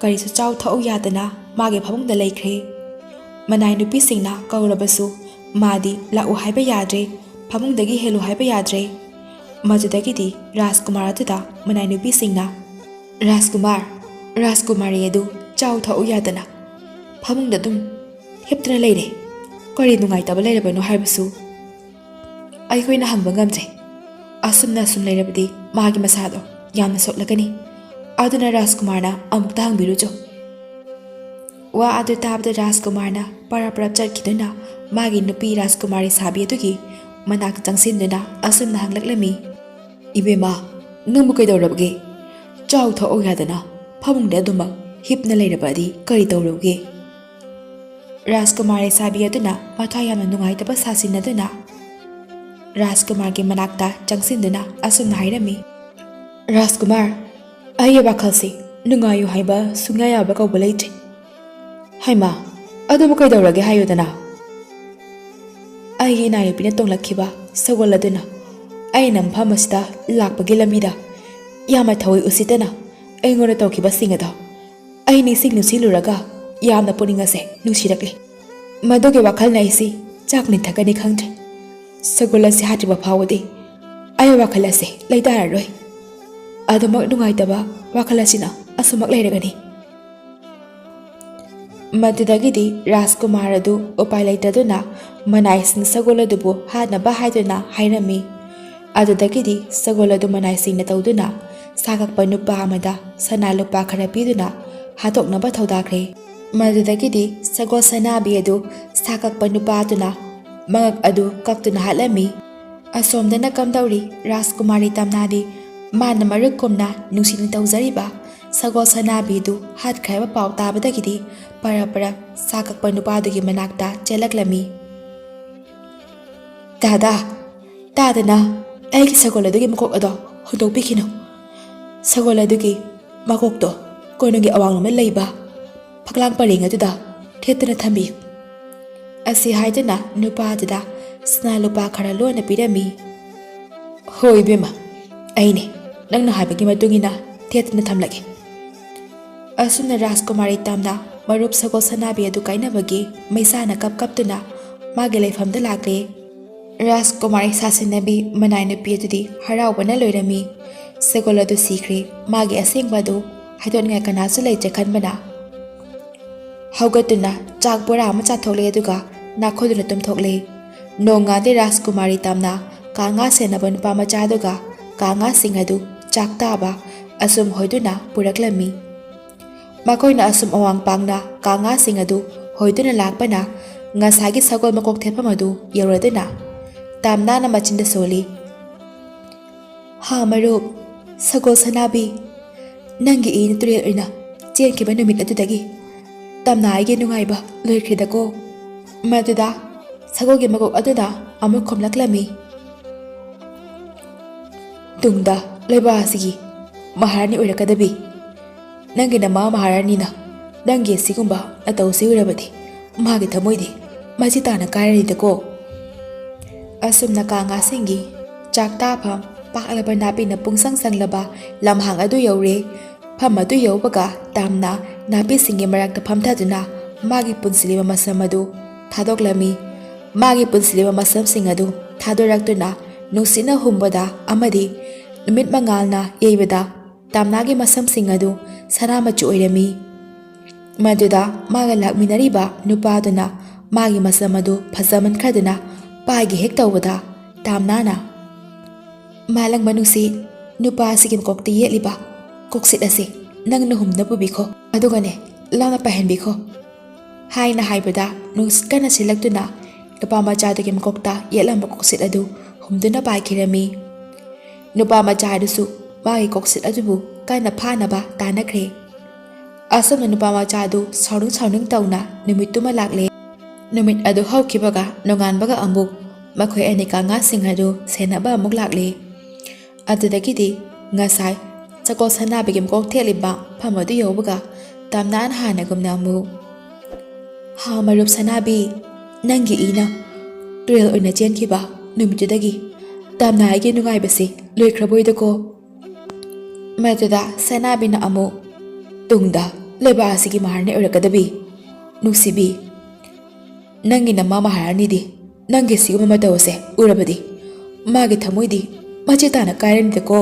ꯀꯔꯤꯁꯨ ꯆꯥꯎ ꯊꯛꯎ ꯌꯥꯗꯅ ꯃꯥꯒꯤ ꯐꯃꯨꯡꯗ ꯂꯩꯈ꯭ꯔꯦ꯫ ꯃꯅꯥꯏ ꯅꯨꯄꯤꯁꯤꯡꯅ ꯀꯧꯔꯕꯁꯨ ꯃꯥꯗꯤ ꯂꯥꯛꯎ ꯍꯥꯏꯕ ꯌꯥꯗ꯭ꯔꯦ, ꯐꯃꯨꯡꯗꯒꯤ ꯍꯦꯜꯂꯨ ꯍꯥꯏꯕ ꯌꯥꯗ꯭ꯔꯦ꯫ ꯃꯗꯨꯗꯒꯤꯗꯤ ꯔꯥꯖꯀꯨꯃꯥꯔ ꯑꯗꯨꯗ ꯃꯅꯥꯏ ꯅꯨꯄꯤꯁꯤꯡꯅ ꯔꯥꯖꯀꯨꯃꯥꯔꯤ ꯑꯗꯨ ꯆꯥꯎ ꯊꯛꯎ ꯌꯥꯗꯅ ꯐꯃꯨꯡꯗ ꯑꯗꯨꯝ ꯍꯤꯞꯇꯨꯅ ꯂꯩꯔꯦ, ꯀꯔꯤ ꯅꯨꯡꯉꯥꯏꯇꯕ ꯂꯩꯔꯕꯅꯣ ꯍꯥꯏꯕꯁꯨ ꯑꯩꯈꯣꯏꯅ ꯍꯪꯕ ꯉꯝꯗ꯭ꯔꯦ꯫ ꯑꯁꯨꯝꯅ ꯑꯁꯨꯝ ꯂꯩꯔꯕꯗꯤ ꯃꯥꯒꯤ ꯃꯁꯥꯗꯣ ꯌꯥꯝꯅ ꯁꯣꯛꯂꯒꯅꯤ, ꯑꯗꯨꯅ ꯔꯥꯖꯀꯨꯃꯥꯔꯅ ꯑꯃꯨꯛꯇ ꯍꯪꯕꯤꯔꯨꯆꯣ꯫ ꯋꯥ ꯑꯗꯨ ꯇꯥꯕꯗ ꯔꯥꯖꯀꯨꯃꯥꯔꯅ ꯄꯔꯞ ꯆꯠꯈꯤꯗꯨꯅ ꯃꯥꯒꯤ ꯅꯨꯄꯤ ꯔꯥꯖꯀꯨꯃꯥꯔꯤ ꯁꯥꯕꯤ ꯑꯗꯨꯒꯤ ꯃꯅꯥꯛꯇ ꯆꯪꯁꯤꯟꯗꯨꯅ ꯑꯁꯨꯝꯅ ꯍꯪꯂꯛꯂꯝꯃꯤ, ꯏꯕꯦꯝꯃ, ꯅꯪꯕꯨ ꯀꯩꯗꯧꯔꯕꯒꯦ? ꯆꯥꯎ ꯊꯛꯎ ꯌꯥꯗꯅ ꯐꯃꯨꯡꯗ ꯑꯗꯨꯃꯛ ꯍꯤꯞꯅ ꯂꯩꯔꯕꯗꯤ ꯀꯔꯤ ꯇꯧꯔꯨꯒꯦ? ꯔꯥꯖꯀꯨꯃꯥꯔꯤ ꯁꯥꯕꯤ ꯑꯗꯨꯅ ꯃꯊ꯭ꯋꯥꯏ ꯌꯥꯝꯅ ꯅꯨꯡꯉꯥꯏꯇꯕ ꯁꯥꯁꯤꯟꯅꯗꯨꯅ ꯔꯥꯖꯀꯨꯃꯥꯔꯒꯤ ꯃꯅꯥꯛꯇ ꯆꯪꯁꯤꯟꯗꯨꯅ ꯑꯁꯨꯝꯅ ꯍꯥꯏꯔꯝꯃꯤ, ꯔꯥꯖꯀꯨꯃꯥꯔ, ꯑꯩꯒꯤ ꯋꯥꯈꯜꯁꯤ ꯅꯨꯡꯉꯥꯏꯌꯨ ꯍꯥꯏꯕ ꯁꯨꯡꯌꯥ ꯌꯥꯕ ꯀꯧꯕ ꯂꯩꯇ꯭ꯔꯦ꯫ ꯍꯩꯃꯥ, ꯑꯗꯨꯕꯨ ꯀꯩꯗꯧꯔꯒꯦ ꯍꯥꯏꯌꯨꯗꯅ? ꯑꯩꯒꯤ ꯏꯅꯥꯎꯅꯨꯄꯤꯅ ꯇꯣꯡꯂꯛꯈꯤꯕ ꯁꯒꯣꯜ ꯑꯗꯨꯅ ꯑꯩꯅ ꯃꯐꯝ ꯑꯁꯤꯗ ꯂꯥꯛꯄꯒꯤ ꯂꯝꯕꯤꯗ ꯌꯥꯝꯅ ꯊꯧꯋꯣꯏ ꯎꯁꯤꯠꯇꯅ ꯑꯩꯉꯣꯟꯗ ꯇꯧꯈꯤꯕꯁꯤꯡ ꯑꯗꯣ ꯑꯩ ꯅꯤꯡꯁꯤꯡꯂꯨꯔꯒ ꯌꯥꯝꯅ ꯄꯨꯛꯅꯤꯡ ꯑꯁꯦ ꯅꯨꯡꯁꯤꯔꯛꯂꯦ꯫ ꯃꯗꯨꯒꯤ ꯋꯥꯈꯜꯅ ꯑꯩꯁꯤ ꯆꯥꯛꯅꯤ ꯊꯛꯀꯅꯤ ꯈꯪꯗ꯭ꯔꯦ꯫ ꯁꯒꯣꯜ ꯑꯁꯤ ꯍꯥꯠꯇ꯭ꯔꯤꯕ ꯐꯥꯎꯕꯗꯤ ꯑꯩ ꯋꯥꯈꯜ ꯑꯁꯦ ꯂꯩꯇꯥꯔꯔꯣꯏ꯫ ꯑꯗꯨꯃꯛ ꯅꯨꯡꯉꯥꯏꯇꯕ ꯋꯥꯈꯜ ꯑꯁꯤꯅ ꯑꯁꯨꯃꯛ ꯂꯩꯔꯒꯅꯤ꯫ ꯃꯗꯨꯗꯒꯤꯗꯤ ꯔꯥꯖꯀꯨꯃꯥꯔ ꯑꯗꯨ ꯎꯄꯥꯏ ꯂꯩꯇꯗꯨꯅ ꯃꯅꯥꯏꯁꯤꯡ ꯁꯒꯣꯜ ꯑꯗꯨꯕꯨ ꯍꯥꯠꯅꯕ ꯍꯥꯏꯗꯨꯅ ꯍꯥꯏꯔꯝꯃꯤ꯫ ꯑꯗꯨꯗꯒꯤꯗꯤ ꯁꯒꯣꯜ ꯑꯗꯨ ꯃꯅꯥꯏꯁꯤꯡꯅ ꯇꯧꯗꯨꯅ ꯁꯥꯒꯛꯄ ꯅꯨꯄꯥ ꯑꯃꯗ ꯁꯅꯥ ꯂꯨꯄꯥ ꯈꯔ ꯄꯤꯗꯨꯅ ꯍꯥꯠꯇꯣꯛꯅꯕ ꯊꯧꯗꯥꯈ꯭ꯔꯦ꯫ ꯃꯗꯨꯗꯒꯤꯗꯤ ꯁꯒꯣꯜ ꯁꯅꯥꯕꯤ ꯑꯗꯨ ꯁꯥꯒꯛꯄ ꯅꯨꯄꯥ ꯑꯗꯨꯅ ꯃꯉꯛ ꯑꯗꯨ ꯀꯛꯇꯨꯅ ꯍꯥꯠꯂꯝꯃꯤ꯫ ꯑꯁꯣꯝꯗꯅ ꯀꯝꯗꯧꯔꯤ ꯔꯥꯖꯀꯨꯃꯥꯔꯤ ꯇꯝꯅꯥꯗꯤ ꯃꯥꯅ ꯃꯔꯨꯞꯀꯨꯝꯅ ꯅꯨꯡꯁꯤꯅ ꯇꯧꯖꯔꯤꯕ ꯁꯒꯣꯜ ꯁꯅꯥꯕꯤꯗꯨ ꯍꯥꯠꯈ꯭ꯔꯦ ꯍꯥꯏꯕ ꯄꯥꯎ ꯇꯥꯕꯗꯒꯤꯗꯤ ꯄꯔꯞ ꯁꯥꯒꯛꯄ ꯅꯨꯄꯥꯗꯨꯒꯤ ꯃꯅꯥꯛꯇ ꯆꯦꯜꯂꯛꯂꯝꯃꯤ꯫ ꯇꯥꯗꯅ ꯑꯩꯒꯤ ꯁꯒꯣꯜ ꯑꯗꯨꯒꯤ ꯃꯀꯣꯛ ꯑꯗꯣ ꯍꯨꯟꯗꯣꯛꯄꯤꯈꯤꯅꯨ꯫ ꯁꯒꯣꯜ ꯑꯗꯨꯒꯤ ꯃꯀꯣꯛꯇꯣ ꯀꯣꯅꯨꯡꯒꯤ ꯑꯋꯥꯡꯂꯣꯝꯗ ꯂꯩꯕ ꯐꯛꯂꯥꯡ ꯄꯔꯦꯡ ꯑꯗꯨꯗ ꯊꯦꯠꯇꯨꯅ ꯊꯝꯕꯤꯌꯨ꯫ ꯑꯁꯤ ꯍꯥꯏꯗꯨꯅ ꯅꯨꯄꯥ ꯑꯗꯨꯗ ꯁꯅꯥ ꯂꯨꯄꯥ ꯈꯔ ꯂꯣꯟꯅ ꯄꯤꯔꯝꯃꯤ꯫ ꯍꯣꯏ ꯏꯕꯦꯝꯃ, ꯑꯩꯅꯦ ꯅꯪꯅ ꯍꯥꯏꯕꯒꯤ ꯃꯇꯨꯡ ꯏꯟꯅ ꯊꯦꯠꯇꯨꯅ ꯊꯝꯂꯒꯦ꯫ ꯑꯁꯨꯝꯅ ꯔꯥꯖꯀꯨꯃꯥꯔꯤ ꯇꯝꯅ ꯃꯔꯨꯞ ꯁꯒꯣꯜ ꯁꯅꯥꯕꯤ ꯑꯗꯨ ꯀꯥꯏꯅꯕꯒꯤ ꯃꯩꯁꯥꯅ ꯀꯞꯇꯨꯅ ꯃꯥꯒꯤ ꯂꯩꯐꯝꯗ ꯂꯥꯛꯂꯦ꯫ ꯔꯥꯖꯀꯨꯃꯥꯔꯤ ꯁꯥꯁꯤꯟꯅꯕꯤ ꯃꯅꯥꯏ ꯅꯨꯄꯤ ꯑꯗꯨꯗꯤ ꯍꯔꯥꯎꯕꯅ ꯂꯣꯏꯔꯝꯃꯤ꯫ ꯁꯒꯣꯜ ꯑꯗꯨ ꯁꯤꯈ꯭ꯔꯦ, ꯃꯥꯒꯤ ꯑꯁꯦꯡꯕ ꯑꯗꯨ ꯍꯥꯏꯗꯣꯛꯅꯤꯡꯉꯥꯏ ꯀꯅꯥꯁꯨ ꯂꯩꯇ꯭ꯔꯦ ꯈꯟꯕꯅ ꯍꯧꯒꯠꯇꯨꯅ ꯆꯥꯛ ꯕꯣꯔꯥ ꯑꯃ ꯆꯥꯊꯣꯛꯂꯦ, ꯑꯗꯨꯒ ꯅꯥꯈꯣꯗꯨꯅ ꯇꯨꯝꯊꯣꯛꯂꯦ꯫ ꯅꯣꯡꯉꯥꯟꯗꯤ ꯔꯥꯖꯀꯨꯃꯥꯔꯤ ꯇꯝꯅ ꯀꯥ ꯉꯥ ꯁꯦꯟꯅꯕ ꯅꯨꯄꯥ ꯃꯆꯥ ꯑꯗꯨꯒ ꯀꯥ ꯉꯥꯁꯤꯡ ꯑꯗꯨ ꯆꯥꯛ ꯇꯥꯕ ꯑꯁꯨꯝ ꯍꯣꯏꯗꯨꯅ ꯄꯨꯔꯛꯂꯝꯃꯤ꯫ ꯃꯈꯣꯏꯅ ꯑꯁꯨꯝ ꯑꯋꯥꯡ ꯄꯥꯡꯅ ꯀꯥ ꯉꯥꯁꯤꯡ ꯑꯗꯨ ꯍꯣꯏꯗꯨꯅ ꯂꯥꯛꯄꯅ ꯉꯁꯥꯏꯒꯤ ꯁꯒꯣꯜ ꯃꯀꯣꯛ ꯊꯦꯠꯐꯝ ꯑꯗꯨ ꯌꯧꯔꯗꯨꯅ ꯇꯝꯅꯥꯅ ꯃꯆꯤꯟꯗ ꯁꯣꯜꯂꯤ, ꯍꯥ ꯃꯔꯨꯞ ꯁꯒꯣꯜ ꯁꯅꯥꯕꯤ, ꯅꯪꯒꯤ ꯏꯅ ꯇꯨꯔꯦꯜ ꯑꯣꯏꯅ ꯆꯦꯟꯈꯤꯕ ꯅꯨꯃꯤꯠ ꯑꯗꯨꯗꯒꯤ ꯇꯝꯅ ꯑꯩꯒꯤ ꯅꯨꯡꯉꯥꯏꯕ ꯂꯣꯏꯈ꯭ꯔꯦꯗꯀꯣ꯫ ꯃꯗꯨꯗ ꯁꯒꯣꯜꯒꯤ ꯃꯀꯣꯛ ꯑꯗꯨꯅ ꯑꯃꯨꯛ ꯈꯨꯝꯂꯛꯂꯝꯃꯤ, ꯇꯨꯡꯗ ꯂꯩꯕꯥꯛ ꯑꯁꯤꯒꯤ ꯃꯍꯥꯔꯥꯅꯤ ꯑꯣꯏꯔꯛꯀꯗꯕꯤ ꯅꯪꯒꯤ ꯅꯃꯥ ꯃꯍꯥꯔꯥꯅꯤꯅ ꯅꯪꯒꯤ ꯑꯁꯤꯒꯨꯝꯕ ꯅꯇꯧꯁꯤ ꯎꯔꯕꯗꯤ ꯃꯥꯒꯤ ꯊꯃꯣꯏꯗꯤ ꯃꯆꯤ ꯇꯥꯅ ꯀꯥꯏꯔꯅꯤꯗꯀꯣ꯫ ꯑꯁꯨꯝꯅ ꯀꯥ ꯉꯥꯁꯤꯡꯒꯤ ꯆꯥꯛ ꯇꯥꯐꯝ ꯄꯥꯛꯂꯕ ꯅꯥꯄꯤꯅ ꯄꯨꯡꯁꯪ ꯁꯪꯂꯕ ꯂꯝꯍꯥꯡ ꯑꯗꯨ ꯌꯧꯔꯦ꯫ ꯐꯝ ꯑꯗꯨ ꯌꯧꯕꯒ ꯇꯝꯅ ꯅꯥꯄꯤꯁꯤꯡꯒꯤ ꯃꯔꯛꯇ ꯐꯝꯊꯗꯨꯅ ꯃꯥꯒꯤ ꯄꯨꯟꯁꯤꯜꯂꯤꯕ ꯃꯁꯝ ꯑꯗꯨ ꯊꯥꯗꯣꯛꯂꯝꯃꯤ꯫ ꯃꯥꯒꯤ ꯄꯨꯟꯁꯤꯜꯂꯤꯕ ꯃꯁꯝꯁꯤꯡ ꯑꯗꯨ ꯊꯥꯗꯣꯔꯛꯇꯨꯅ ꯅꯨꯡꯁꯤꯠꯅ ꯍꯨꯝꯕꯗ ꯑꯃꯗꯤ ꯅꯨꯃꯤꯠ ꯃꯉꯥꯜꯅ ꯌꯩꯕꯗ ꯇꯝꯅꯥꯒꯤ ꯃꯁꯝꯁꯤꯡ ꯑꯗꯨ ꯁꯅꯥ ꯃꯆꯨ ꯑꯣꯏꯔꯝꯃꯤ꯫ ꯃꯗꯨꯗ ꯃꯥꯒ ꯂꯥꯛꯃꯤꯟꯅꯔꯤꯕ ꯅꯨꯄꯥꯗꯨꯅ ꯃꯥꯒꯤ ꯃꯁꯝ ꯑꯗꯨ ꯐꯖꯃꯟꯈ꯭ꯔꯗꯨꯅ ꯄꯥꯏꯒꯦ ꯍꯦꯛ ꯇꯧꯕꯗ ꯇꯝꯅꯥꯅ ꯃꯥꯂꯪꯕ ꯅꯨꯡꯁꯤꯠ, ꯅꯨꯄꯥ ꯑꯁꯤꯒꯤ ꯃꯀꯣꯛꯇ ꯌꯦꯠꯂꯤꯕ ꯀꯣꯛꯁꯤꯠ ꯑꯁꯤ ꯅꯪꯅ ꯍꯨꯝꯗꯨꯅ ꯄꯨꯕꯤꯈꯣ, ꯑꯗꯨꯒꯅꯦ ꯂꯥꯞꯅ ꯄꯥꯏꯍꯟꯕꯤꯈꯣ ꯍꯥꯏꯅ ꯍꯥꯏꯕꯗ ꯅꯨꯡꯁꯤꯠ ꯀꯟꯅ ꯁꯤꯠꯂꯛꯇꯨꯅ ꯅꯨꯄꯥ ꯃꯆꯥꯗꯨꯒꯤ ꯃꯀꯣꯛꯇ ꯌꯦꯠꯂꯝꯕ ꯀꯣꯛꯁꯤꯠ ꯑꯗꯨ ꯍꯨꯝꯗꯨꯅ ꯄꯥꯏꯈꯤꯔꯝꯃꯤ꯫ ꯅꯨꯄꯥ ꯃꯆꯥ ꯑꯗꯨꯁꯨ ꯃꯥꯒꯤ ꯀꯣꯛꯁꯤꯠ ꯑꯗꯨꯕꯨ ꯀꯟꯅ ꯐꯥꯅꯕ ꯇꯥꯟꯅꯈ꯭ꯔꯦ꯫ ꯑꯁꯨꯝꯅ ꯅꯨꯄꯥ ꯃꯆꯥ ꯑꯗꯨ ꯁꯥꯎꯅꯤꯡ ꯇꯧꯅ ꯅꯨꯃꯤꯠꯇꯨꯃ ꯂꯥꯛꯂꯦ꯫ ꯅꯨꯃꯤꯠ ꯑꯗꯨ ꯍꯧꯈꯤꯕꯒ ꯅꯣꯡꯉꯥꯟꯕꯒ ꯑꯃꯨꯛ ꯃꯈꯣꯏ ꯑꯅꯤ ꯀꯥ ꯉꯥꯁꯤꯡ ꯑꯗꯨ ꯁꯦꯟꯅꯕ ꯑꯃꯨꯛ ꯂꯥꯛꯂꯦ꯫ ꯑꯗꯨꯗꯒꯤꯗꯤ ꯉꯁꯥꯏ ꯁꯒꯣꯜ ꯁꯅꯥꯕꯤꯒꯤ ꯃꯀꯣꯛ ꯊꯦꯠꯂꯤꯕ ꯐꯝ ꯑꯗꯨ ꯌꯧꯕꯒ ꯇꯝꯅꯥꯅ ꯍꯥꯟꯅꯒꯨꯝꯅ ꯑꯃꯨꯛ ꯍꯥ ꯃꯔꯨꯞ ꯁꯅꯥꯕꯤ, ꯅꯪꯒꯤ ꯏꯅ ꯇꯨꯔꯦꯜ ꯑꯣꯏꯅ ꯆꯦꯟꯈꯤꯕ ꯅꯨꯃꯤꯠꯇꯨꯗꯒꯤ ꯇꯝꯅ ꯑꯩꯒꯤ ꯅꯨꯡꯉꯥꯏꯕꯁꯤ ꯂꯣꯏꯈ꯭ꯔꯕꯣꯏꯗꯀꯣ? ꯃꯗꯨꯗ ꯁꯅꯥꯕꯤꯅ ꯑꯃꯨꯛ ꯇꯨꯡꯗ ꯂꯩꯕꯥꯛ ꯑꯁꯤꯒꯤ ꯃꯍꯥꯔꯥꯅꯤ ꯑꯣꯏꯔꯛꯀꯗꯕꯤ ꯅꯨꯡꯁꯤꯕꯤ, ꯅꯪꯒꯤ ꯅꯃꯥ ꯃꯍꯥꯔꯥꯅꯤꯗꯤ ꯅꯪꯒꯤ ꯁꯤꯒꯨꯝꯕ ꯃꯇꯧ ꯑꯁꯦ ꯎꯔꯕꯗꯤ ꯃꯥꯒꯤ ꯊꯃꯣꯏꯗꯤ ꯃꯆꯦꯠ ꯇꯥꯅ ꯀꯥꯏꯔꯅꯤꯗꯀꯣ꯫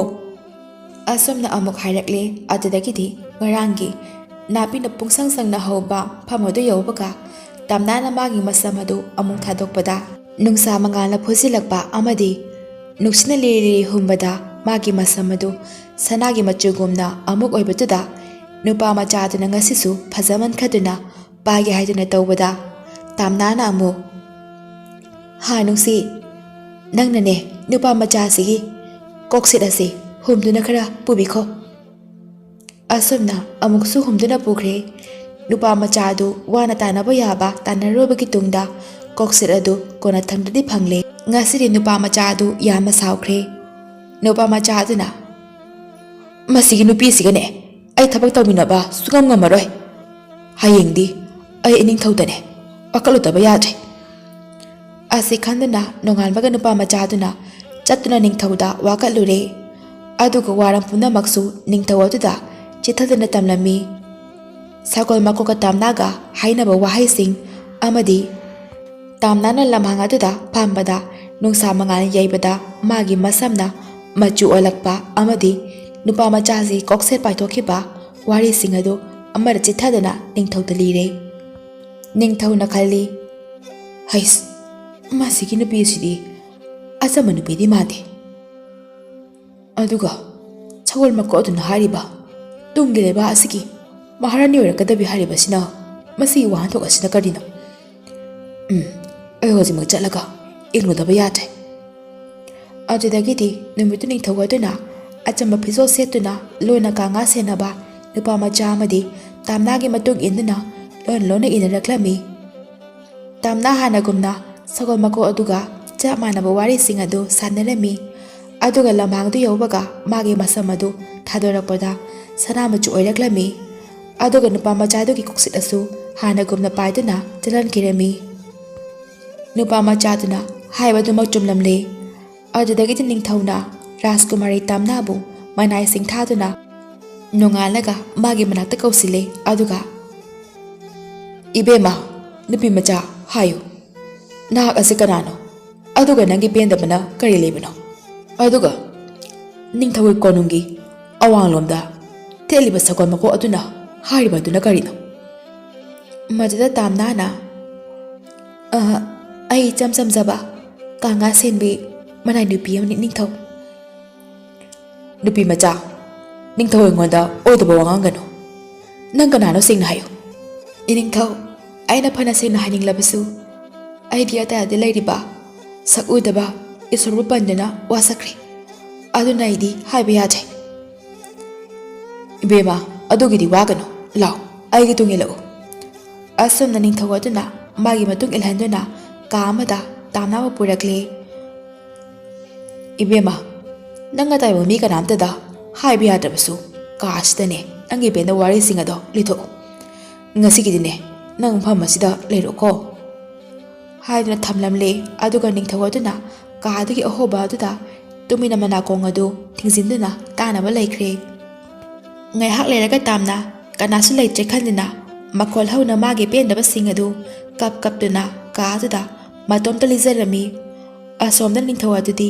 ꯑꯁꯨꯝꯅ ꯑꯃꯨꯛ ꯍꯥꯏꯔꯛꯂꯦ꯫ ꯑꯗꯨꯗꯒꯤꯗꯤ ꯉꯔꯥꯡꯒꯤ ꯅꯥꯄꯤꯅ ꯄꯨꯡꯁꯪ ꯁꯪꯅ ꯍꯧꯕ ꯐꯝ ꯑꯗꯨ ꯌꯧꯕꯒ ꯇꯝꯅꯥꯅ ꯃꯥꯒꯤ ꯃꯁꯝ ꯑꯗꯨ ꯑꯃꯨꯛ ꯊꯥꯗꯣꯛꯄꯗ ꯅꯨꯡꯁꯥ ꯃꯉꯥꯜꯅ ꯐꯨꯖꯤꯜꯂꯛꯄ ꯑꯃꯗꯤ ꯅꯨꯡꯁꯤꯠꯅ ꯂꯤꯔꯤ ꯂꯤꯔꯤ ꯍꯨꯝꯕꯗ ꯃꯥꯒꯤ ꯃꯁꯝ ꯑꯗꯨ ꯁꯅꯥꯒꯤ ꯃꯆꯨꯒꯨꯝꯅ ꯑꯃꯨꯛ ꯑꯣꯏꯕꯗꯨꯗ ꯅꯨꯄꯥ ꯃꯆꯥꯗꯨꯅ ꯉꯁꯤꯁꯨ ꯐꯖꯃꯟꯈꯗꯨꯅ ꯄꯥꯏꯒꯦ ꯍꯥꯏꯗꯨꯅ ꯇꯧꯕꯗ ꯇꯝꯅꯥꯅ ꯑꯃꯨꯛ, ꯍꯥ ꯅꯨꯡꯁꯤ, ꯅꯪꯅꯅꯦ ꯅꯨꯄꯥ ꯃꯆꯥꯁꯤꯒꯤ ꯀꯣꯛꯁꯤꯠ ꯑꯁꯤ ꯍꯨꯝꯗꯨꯅ ꯈꯔ ꯄꯨꯕꯤꯈꯣ꯫ ꯑꯁꯨꯝꯅ ꯑꯃꯨꯛꯁꯨ ꯍꯨꯝꯗꯨꯅ ꯄꯨꯈ꯭ꯔꯦ꯫ ꯅꯨꯄꯥ ꯃꯆꯥ ꯑꯗꯨ ꯋꯥꯅ ꯇꯥꯟꯅꯕ ꯌꯥꯕ ꯇꯥꯟꯅꯔꯨꯕꯒꯤ ꯇꯨꯡꯗ ꯀꯣꯛꯁꯤꯠ ꯑꯗꯨ ꯀꯣꯟꯅꯊꯪꯗꯗꯤ ꯐꯪꯂꯦ꯫ ꯉꯁꯤꯗꯤ ꯅꯨꯄꯥ ꯃꯆꯥ ꯑꯗꯨ ꯌꯥꯝꯅ ꯁꯥꯎꯈ꯭ꯔꯦ꯫ ꯅꯨꯄꯥ ꯃꯆꯥ ꯑꯗꯨꯅ, ꯃꯁꯤꯒꯤ ꯅꯨꯄꯤꯁꯤꯒꯅꯦ ꯑꯩ ꯊꯕꯛ ꯇꯧꯃꯤꯟꯅꯕ ꯁꯨꯡꯉꯝ ꯉꯝꯃꯔꯣꯏ꯫ ꯍꯌꯦꯡꯗꯤ ꯑꯩ ꯏꯅꯤꯡꯊꯧꯗꯅꯦ ꯋꯥꯀꯠꯂꯨꯗꯕ ꯌꯥꯗ꯭ꯔꯦ꯫ ꯑꯁꯤ ꯈꯟꯗꯨꯅ ꯅꯣꯡꯉꯥꯟꯕꯒ ꯅꯨꯄꯥ ꯃꯆꯥꯗꯨꯅ ꯆꯠꯇꯨꯅ ꯅꯤꯡꯊꯧꯗ ꯋꯥꯀꯠꯂꯨꯔꯦ꯫ ꯑꯗꯨꯒ ꯋꯥꯔꯝ ꯄꯨꯝꯅꯃꯛꯁꯨ ꯅꯤꯡꯊꯧ ꯑꯗꯨꯗ ꯆꯤꯊꯗꯨꯅ ꯇꯝꯂꯝꯃꯤ꯫ ꯁꯒꯣꯜ ꯃꯀꯣꯛꯀ ꯇꯝꯅꯥꯒ ꯍꯥꯏꯅꯕ ꯋꯥꯍꯩꯁꯤꯡ ꯑꯃꯗꯤ ꯇꯝꯅꯥꯅ ꯂꯝꯍꯥꯡ ꯑꯗꯨꯗ ꯐꯝꯕꯗ ꯅꯨꯡꯁꯥ ꯃꯉꯥꯜꯅ ꯌꯩꯕꯗ ꯃꯥꯒꯤ ꯃꯁꯝꯅ ꯃꯆꯨ ꯑꯣꯜꯂꯛꯄ ꯑꯃꯗꯤ ꯅꯨꯄꯥ ꯃꯆꯥꯁꯤ ꯀꯣꯛꯁꯦꯠ ꯄꯥꯏꯊꯣꯛꯈꯤꯕ ꯋꯥꯔꯤꯁꯤꯡ ꯑꯗꯨ ꯑꯃꯗ ꯆꯤꯊꯗꯨꯅ ꯅꯤꯡꯊꯧꯗ ꯂꯤꯔꯦ꯫ ꯅꯤꯡꯊꯧꯅ ꯈꯜꯂꯤ, ꯍꯩꯁ, ꯃꯁꯤꯒꯤ ꯅꯨꯄꯤꯁꯤꯗꯤ ꯑꯆꯝꯕ ꯅꯨꯄꯤꯗꯤ ꯃꯥꯟꯗꯦ꯫ ꯑꯗꯨꯒ ꯁꯒꯣꯜ ꯃꯀꯣꯛ ꯑꯗꯨꯅ ꯍꯥꯏꯔꯤꯕ ꯇꯨꯡꯒꯤ ꯂꯩꯕꯥꯛ ꯑꯁꯤꯒꯤ ꯃꯍꯥꯔꯥꯅꯤ ꯑꯣꯏꯔꯛꯀꯗꯕꯤ ꯍꯥꯏꯔꯤꯕꯁꯤꯅ ꯃꯁꯤꯒꯤ ꯋꯥꯍꯟꯊꯣꯛ ꯑꯁꯤꯅ ꯀꯔꯤꯅꯣ? ꯑꯩ ꯍꯧꯖꯤꯛꯃꯛ ꯆꯠꯂꯒ ꯌꯦꯡꯂꯨꯗꯕ ꯌꯥꯗ꯭ꯔꯦ꯫ ꯑꯗꯨꯗꯒꯤꯗꯤ ꯅꯨꯃꯤꯠꯇꯨ ꯅꯤꯡꯊꯧ ꯑꯗꯨꯅ ꯑꯆꯝꯕ ꯐꯤꯖꯣꯜ ꯁꯦꯠꯇꯨꯅ ꯂꯣꯟꯅ ꯀꯥꯡꯉꯥ ꯁꯦꯟꯅꯕ ꯅꯨꯄꯥ ꯃꯆꯥ ꯑꯃꯗꯤ ꯇꯝꯅꯥꯒꯤ ꯃꯇꯨꯡ ꯏꯟꯗꯨꯅ ꯂꯣꯟꯅ ꯏꯅꯔꯛꯂꯝꯃꯤ꯫ ꯇꯝꯅꯥ ꯍꯥꯟꯅꯒꯨꯝꯅ ꯁꯒꯣꯜ ꯃꯀꯣꯛ ꯑꯗꯨꯒ ꯆꯞ ꯃꯥꯟꯅꯕ ꯋꯥꯔꯤꯁꯤꯡ ꯑꯗꯨ ꯁꯥꯟꯅꯔꯝꯃꯤ꯫ ꯑꯗꯨꯒ ꯂꯝꯍꯥꯡꯗꯨ ꯌꯧꯕꯒ ꯃꯥꯒꯤ ꯃꯁꯝ ꯑꯗꯨ ꯊꯥꯗꯣꯔꯛꯄꯗ ꯁꯅꯥ ꯃꯆꯨ ꯑꯣꯏꯔꯛꯂꯝꯃꯤ꯫ ꯑꯗꯨꯒ ꯅꯨꯄꯥ ꯃꯆꯥꯗꯨꯒꯤ ꯀꯣꯛꯁꯤꯠ ꯑꯁꯨ ꯍꯥꯟꯅꯒꯨꯝꯅ ꯄꯥꯏꯗꯨꯅ ꯆꯠꯍꯟꯈꯤꯔꯝꯃꯤ꯫ ꯅꯨꯄꯥ ꯃꯆꯥꯗꯨꯅ ꯍꯥꯏꯕꯗꯨꯃꯛ ꯆꯨꯝꯂꯝꯂꯦ꯫ ꯑꯗꯨꯗꯒꯤꯗꯤ ꯅꯤꯡꯊꯧꯅ ꯔꯥꯖꯀꯨꯃꯥꯔꯤ ꯇꯝꯅꯥꯕꯨ ꯃꯅꯥꯏꯁꯤꯡ ꯊꯥꯗꯨꯅ ꯅꯣꯡꯉꯥꯜꯂꯒ ꯃꯥꯒꯤ ꯃꯅꯥꯛꯇ ꯀꯧꯁꯤꯜꯂꯦ꯫ ꯑꯗꯨꯒ, ꯏꯕꯦꯝꯃ, ꯅꯨꯄꯤ ꯃꯆꯥ, ꯍꯥꯏꯌꯨ, ꯅꯍꯥꯛ ꯑꯁꯤ ꯀꯅꯥꯅꯣ? ꯑꯗꯨꯒ ꯅꯪꯒꯤ ꯄꯦꯟꯗꯕꯅ ꯀꯔꯤ ꯂꯩꯕꯅꯣ? ꯑꯗꯨꯒ ꯅꯤꯡꯊꯧꯒꯤ ꯀꯣꯅꯨꯡꯒꯤ ꯑꯋꯥꯡꯂꯣꯝꯗ ꯊꯦꯠꯂꯤꯕ ꯁꯒꯣꯜ ꯃꯀꯣꯛ ꯑꯗꯨꯅ ꯍꯥꯏꯔꯤꯕꯗꯨꯅ ꯀꯔꯤꯅꯣ? ꯃꯗꯨꯗ ꯇꯝꯅꯥꯅ, ꯑꯩ ꯏꯆꯝ ꯆꯝꯖꯕ ꯀꯥꯡꯉꯥ ꯁꯦꯟꯕꯤ ꯃꯅꯥꯏ ꯅꯨꯄꯤ ꯑꯃꯅꯤ ꯅꯤꯡꯊꯧ꯫ ꯅꯨꯄꯤ ꯃꯆꯥ, ꯅꯤꯡꯊꯧ ꯑꯩꯉꯣꯟꯗ ꯑꯣꯏꯗꯕ ꯋꯥ ꯉꯥꯡꯒꯅꯨ꯫ ꯅꯪ ꯀꯅꯥꯅꯣ ꯁꯦꯡꯅ ꯍꯥꯏꯌꯨ꯫ ꯏꯅꯤꯡꯊꯧ, ꯑꯩꯅ ꯐꯅ ꯁꯦꯡꯅ ꯍꯥꯏꯅꯤꯡꯂꯕꯁꯨ ꯑꯩꯗꯤ ꯑꯇꯤꯌꯥꯗ ꯂꯩꯔꯤꯕ ꯁꯛ ꯎꯗꯕ ꯏꯁꯣꯔꯕꯨ ꯄꯟꯗꯨꯅ ꯋꯥꯁꯛꯈ꯭ꯔꯦ꯫ ꯑꯗꯨꯅ ꯑꯩꯗꯤ ꯍꯥꯏꯕ ꯌꯥꯗ꯭ꯔꯦ꯫ ꯏꯕꯦꯝꯃ, ꯑꯗꯨꯒꯤꯗꯤ ꯋꯥꯒꯅꯨ, ꯂꯥꯎ, ꯑꯩꯒꯤ ꯇꯨꯡ ꯏꯜꯂꯛꯎ꯫ ꯑꯁꯨꯝꯅ ꯅꯤꯡꯊꯧ ꯑꯗꯨꯅ ꯃꯥꯒꯤ ꯃꯇꯨꯡ ꯏꯜꯍꯟꯗꯨꯅ ꯀꯥ ꯑꯃꯗ ꯇꯝꯅꯥꯕꯨ ꯄꯨꯔꯛꯂꯦ꯫ ꯏꯕꯦꯝꯃ, ꯅꯪꯅ ꯇꯥꯏꯕ ꯃꯤ ꯀꯅꯥꯝꯇꯗ ꯍꯥꯏꯕ ꯌꯥꯗ꯭ꯔꯕꯁꯨ ꯀꯥ ꯑꯁꯤꯗꯅꯦ ꯅꯪꯒꯤ ꯄꯦꯟꯗꯕ ꯋꯥꯔꯤꯁꯤꯡ ꯑꯗꯣ ꯂꯤꯊꯣꯛꯎ꯫ ꯉꯁꯤꯒꯤꯗꯤꯅꯦ ꯅꯪ ꯃꯐꯝ ꯑꯁꯤꯗ ꯂꯩꯔꯣꯀꯣ ꯍꯥꯏꯗꯨꯅ ꯊꯝꯂꯝꯂꯦ꯫ ꯑꯗꯨꯒ ꯅꯤꯡꯊꯧ ꯑꯗꯨꯅ ꯀꯥꯗꯨꯒꯤ ꯑꯍꯣꯕ ꯑꯗꯨꯗ ꯇꯨꯃꯤꯟꯅ ꯃꯅꯥꯀꯣꯡ ꯑꯗꯨ ꯊꯤꯡꯖꯤꯟꯗꯨꯅ ꯇꯥꯅꯕ ꯂꯩꯈ꯭ꯔꯦ꯫ ꯉꯥꯏꯍꯥꯛ ꯂꯩꯔꯒ ꯇꯝꯅ ꯀꯅꯥꯁꯨ ꯂꯩꯇ꯭ꯔꯦ ꯈꯟꯗꯨꯅ ꯃꯈꯣꯜ ꯍꯧꯅ ꯃꯥꯒꯤ ꯄꯦꯟꯗꯕꯁꯤꯡ ꯑꯗꯨ ꯀꯞꯇꯨꯅ ꯀꯥ ꯑꯗꯨꯗ ꯃꯇꯣꯝꯇ ꯂꯤꯖꯔꯝꯃꯤ꯫ ꯑꯁꯣꯝꯗ ꯅꯤꯡꯊꯧ ꯑꯗꯨꯗꯤ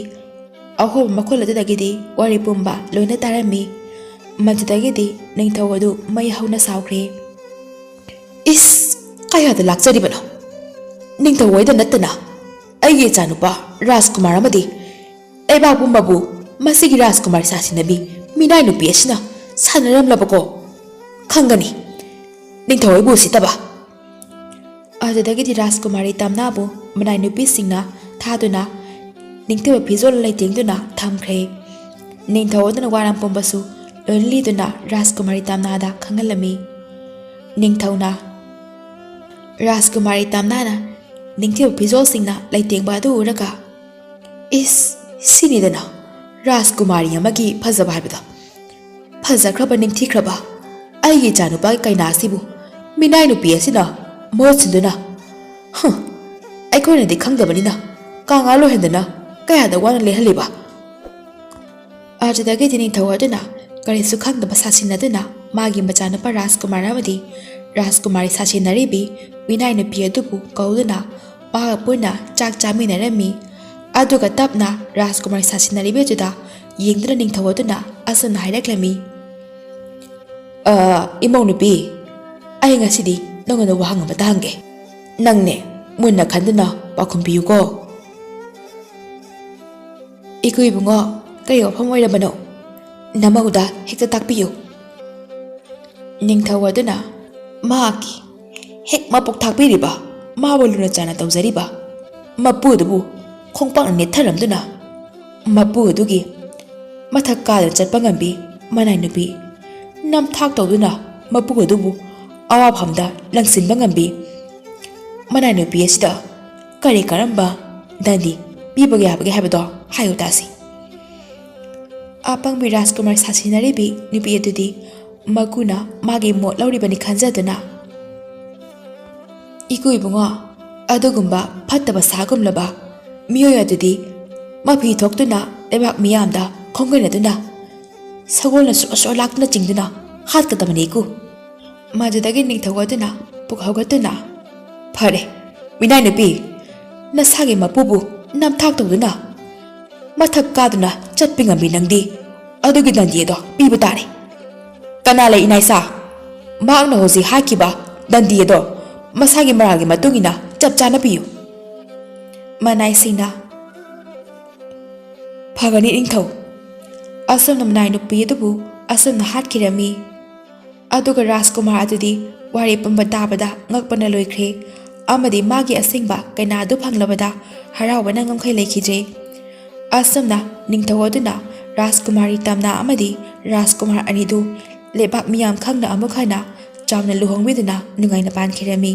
ꯑꯍꯣꯕ ꯃꯈꯣꯜ ꯑꯗꯨꯗꯒꯤꯗꯤ ꯋꯥꯔꯤ ꯄꯨꯝꯕ ꯂꯣꯏꯅ ꯇꯥꯔꯝꯃꯤ꯫ ꯃꯗꯨꯗꯒꯤꯗꯤ ꯅꯤꯡꯊꯧ ꯑꯗꯨ ꯃꯩ ꯍꯧꯅ ꯁꯥꯎꯈ꯭ꯔꯦ꯫ ꯏꯁ, ꯀꯌꯥꯗ ꯂꯥꯛꯆꯔꯤꯕꯅꯣ? ꯅꯤꯡꯊꯧ ꯍꯣꯏꯗ ꯅꯠꯇꯅ ꯑꯩꯒꯤ ꯏꯆꯥꯅꯨꯄꯥ ꯔꯥꯖꯀꯨꯃꯥꯔ ꯑꯃꯗꯤ ꯂꯩꯕꯥꯛ ꯄꯨꯝꯕꯕꯨ ꯃꯁꯤꯒꯤ ꯔꯥꯖꯀꯨꯃꯥꯔꯤ ꯁꯥꯁꯤꯟꯅꯕꯤ ꯃꯤꯅꯥꯏ ꯅꯨꯄꯤ ꯑꯁꯤꯅ ꯁꯥꯟꯅꯔꯝꯂꯕꯀꯣ? ꯈꯪꯒꯅꯤ ꯅꯤꯡꯊꯧ ꯍꯣꯏꯕꯨ ꯎꯁꯤꯠꯇꯕ꯫ ꯑꯗꯨꯗꯒꯤꯗꯤ ꯔꯥꯖꯀꯨꯃꯥꯔꯤ ꯇꯝꯅꯥꯕꯨ ꯃꯅꯥꯏ ꯅꯨꯄꯤꯁꯤꯡꯅ ꯊꯥꯗꯨꯅ ꯅꯤꯡꯊꯤꯕ ꯐꯤꯖꯣꯜ ꯂꯩꯇꯦꯡꯗꯨꯅ ꯊꯝꯈ꯭ꯔꯦ꯫ ꯅꯤꯡꯊꯧ ꯑꯗꯨꯅ ꯋꯥꯔꯝ ꯄꯨꯝꯕꯁꯨ ꯂꯣꯏꯅ ꯂꯤꯗꯨꯅ ꯔꯥꯖꯀꯨꯃꯥꯔꯤ ꯇꯝꯅꯥꯗ ꯈꯪꯍꯜꯂꯝꯃꯤ꯫ ꯅꯤꯡꯊꯧꯅ ꯔꯥꯖꯀꯨꯃꯥꯔꯤ ꯇꯝꯅꯥꯅ ꯅꯤꯡꯊꯤꯕ ꯐꯤꯖꯣꯜꯁꯤꯡꯅ ꯂꯩꯇꯦꯡꯕ ꯑꯗꯨ ꯎꯔꯒ, ꯏꯁ, ꯁꯤꯅꯤꯗꯅ ꯔꯥꯖꯀꯨꯃꯥꯔꯤ ꯑꯃꯒꯤ ꯐꯖꯕ ꯍꯥꯏꯕꯗꯣ꯫ ꯐꯖꯈ꯭ꯔꯕ ꯅꯤꯡꯊꯤꯈ꯭ꯔꯕ ꯑꯩꯒꯤ ꯏꯆꯥꯅꯨꯄꯥꯒꯤ ꯀꯩꯅꯥ ꯑꯁꯤꯕꯨ ꯃꯤꯅꯥꯏ ꯅꯨꯄꯤ ꯑꯁꯤꯅ ꯃꯍꯨꯠ ꯁꯤꯟꯗꯨꯅ ꯑꯩꯈꯣꯏꯅꯗꯤ ꯈꯪꯗꯕꯅꯤꯅ ꯀꯥꯡꯉꯥ ꯂꯣꯏꯍꯟꯗꯅ ꯀꯌꯥꯗ ꯋꯥꯅ ꯂꯩꯍꯜꯂꯤꯕ ꯑꯗꯨꯗꯒꯤꯗꯤ ꯅꯤꯡꯊꯧ ꯑꯗꯨꯅ ꯀꯔꯤꯁꯨ ꯈꯪꯗꯕ ꯁꯥꯁꯤꯟꯅꯗꯨꯅ ꯃꯥꯒꯤ ꯃꯆꯥꯅꯨꯄꯥ ꯔꯥꯖꯀꯨꯃꯥꯔ ꯑꯃꯗꯤ ꯔꯥꯖꯀꯨꯃꯥꯔꯤ ꯁꯥꯁꯤꯟꯅꯔꯤꯕꯤ ꯃꯤꯅꯥꯏ ꯅꯨꯄꯤ ꯑꯗꯨꯕꯨ ꯀꯧꯗꯨꯅ ꯃꯥꯒ ꯄꯨꯟꯅ ꯆꯥꯛ ꯆꯥꯃꯤꯟꯅꯔꯝꯃꯤ ꯑꯗꯨꯒ ꯇꯞꯅ ꯔꯥꯖꯀꯨꯃꯥꯔꯤ ꯁꯥꯁꯤꯟꯅꯔꯤꯕꯤ ꯑꯗꯨꯗ ꯌꯦꯡꯗꯨꯅ ꯅꯤꯡꯊꯧ ꯑꯗꯨꯅ ꯑꯁꯨꯝꯅ ꯍꯥꯏꯔꯛꯂꯝꯃꯤ ꯏꯃꯧ ꯅꯨꯄꯤ ꯑꯩ ꯉꯁꯤꯗꯤ ꯅꯪꯉꯣꯟꯗ ꯋꯥꯍꯪ ꯑꯃꯇ ꯍꯪꯒꯦ ꯅꯪꯅꯦ ꯃꯨꯟꯅ ꯈꯟꯗꯨꯅ ꯄꯥꯎꯈꯨꯝ ꯄꯤꯌꯨꯀꯣ ꯏꯀꯨ ꯏꯕꯨꯡꯉꯣ ꯀꯔꯤ ꯋꯥꯐꯝ ꯑꯣꯏꯔꯕꯅꯣ ꯅꯃꯧꯗ ꯍꯦꯛꯇ ꯇꯥꯛꯄꯤꯌꯨ ꯅꯤꯡꯊꯧ ꯑꯗꯨꯅ ꯃꯍꯥꯛꯀꯤ ꯍꯦꯛ ꯃꯄꯣꯛ ꯊꯥꯛꯄꯤꯔꯤꯕ ꯃꯥꯕꯨ ꯂꯨꯅ ꯆꯥꯟꯅ ꯇꯧꯖꯔꯤꯕ ꯃꯄꯨꯗꯨꯕꯨ ꯈꯣꯡꯄꯥꯛꯅ ꯅꯦꯠꯊꯔꯝꯗꯨꯅ ꯃꯄꯨ ꯑꯗꯨꯒꯤ ꯃꯊꯛ ꯀꯥꯗꯨꯅ ꯆꯠꯄ ꯉꯝꯕꯤ ꯃꯅꯥꯏ ꯅꯨꯄꯤ ꯅꯝꯊꯥꯛ ꯇꯧꯗꯨꯅ ꯃꯄꯨ ꯑꯗꯨꯕꯨ ꯑꯋꯥꯐꯝꯗ ꯂꯪꯁꯤꯟꯕ ꯉꯝꯕꯤ ꯃꯅꯥꯏ ꯅꯨꯄꯤ ꯑꯁꯤꯗ ꯀꯔꯤ ꯀꯔꯝꯕ ꯗꯟꯗꯤ ꯄꯤꯕ ꯌꯥꯕꯒꯦ ꯍꯥꯏꯕꯗꯣ ꯍꯥꯏꯌꯨ ꯇꯥꯁꯤ ꯑꯄꯪꯕꯤ ꯔꯥꯖꯀꯨꯃꯥꯔ ꯁꯥꯁꯤꯟꯅꯔꯤꯕꯤ ꯅꯨꯄꯤ ꯑꯗꯨꯗꯤ ꯃꯀꯨꯅ ꯃꯥꯒꯤ ꯃꯣꯠ ꯂꯧꯔꯤꯕꯅꯤ ꯈꯟꯖꯗꯨꯅ ꯏꯀꯨ ꯏꯕꯨꯡꯉꯣ ꯑꯗꯨꯒꯨꯝꯕ ꯐꯠꯇꯕ ꯁꯥꯒꯨꯝꯂꯕ ꯃꯤꯑꯣꯏ ꯑꯗꯨꯗꯤ ꯃꯐꯤ ꯊꯣꯛꯇꯨꯅ ꯂꯩꯕꯥꯛ ꯃꯤꯌꯥꯝꯗ ꯈꯣꯡꯒꯠꯅꯗꯨꯅ ꯁꯒꯣꯜꯅ ꯁꯣꯔ ꯂꯥꯛꯇꯨꯅ ꯆꯤꯡꯗꯨꯅ ꯍꯥꯠꯀꯗꯕꯅꯤ ꯏꯀꯨ ꯃꯗꯨꯗꯒꯤ ꯅꯤꯡꯊꯧ ꯑꯗꯨꯅ ꯄꯨꯛ ꯍꯧꯒꯠꯇꯨꯅ ꯐꯔꯦ ꯃꯤꯅꯥꯏ ꯅꯨꯄꯤ ꯅꯁꯥꯒꯤ ꯃꯄꯨꯕꯨ ꯅꯝꯊꯥꯛ ꯇꯧꯗꯨꯅ ꯃꯊꯛ ꯀꯥꯗꯨꯅ ꯆꯠꯄ ꯉꯝꯕꯤ ꯅꯪꯗꯤ ꯑꯗꯨꯒꯤ ꯗꯟꯗꯤ ꯑꯗꯣ ꯄꯤꯕ ꯇꯥꯔꯦ ꯀꯅꯥ ꯂꯩ ꯏꯅꯥꯏꯁꯥ ꯃꯍꯥꯛꯅ ꯍꯧꯖꯤꯛ ꯍꯥꯏꯈꯤꯕ ꯗꯟꯗꯤ ꯑꯗꯣ ꯃꯁꯥꯒꯤ ꯃꯔꯥꯜꯒꯤ ꯃꯇꯨꯡ ꯏꯟꯅ ꯆꯞ ꯆꯥꯅ ꯄꯤꯌꯨ ꯃꯅꯥꯏꯁꯤꯡꯅ ꯐꯒꯅꯤ ꯅꯤꯡꯊꯧ ꯑꯁꯨꯝꯅ ꯃꯅꯥꯏ ꯅꯨꯄꯤ ꯑꯗꯨꯕꯨ ꯑꯁꯨꯝꯅ ꯍꯥꯠꯈꯤꯔꯝꯃꯤ ꯑꯗꯨꯒ ꯔꯥꯖꯀꯨꯃꯥꯔ ꯑꯗꯨꯗꯤ ꯋꯥꯔꯤ ꯄꯨꯝꯕ ꯇꯥꯕꯗ ꯉꯛꯄꯅ ꯂꯣꯏꯈ꯭ꯔꯦ ꯑꯃꯗꯤ ꯃꯥꯒꯤ ꯑꯁꯦꯡꯕ ꯀꯩꯅꯥ ꯑꯗꯨ ꯐꯪꯂꯕꯗ ꯍꯔꯥꯎꯕꯅ ꯉꯝꯈꯩ ꯂꯩꯈꯤꯗ꯭ꯔꯦ ꯑꯁꯨꯝꯅ ꯅꯤꯡꯊꯧ ꯑꯗꯨꯅ ꯔꯥꯖꯀꯨꯃꯥꯔꯤ ꯇꯝꯅꯥ ꯑꯃꯗꯤ ꯔꯥꯖꯀꯨꯃꯥꯔ ꯑꯅꯤꯗꯨ ꯂꯩꯕꯥꯛ ꯃꯤꯌꯥꯝ ꯈꯪꯅ ꯑꯃꯨꯛ ꯍꯟꯅ ꯆꯥꯎꯅ ꯂꯨꯍꯣꯡꯕꯤꯗꯨꯅ ꯅꯨꯡꯉꯥꯏꯅ ꯄꯥꯟꯈꯤꯔꯝꯃꯤ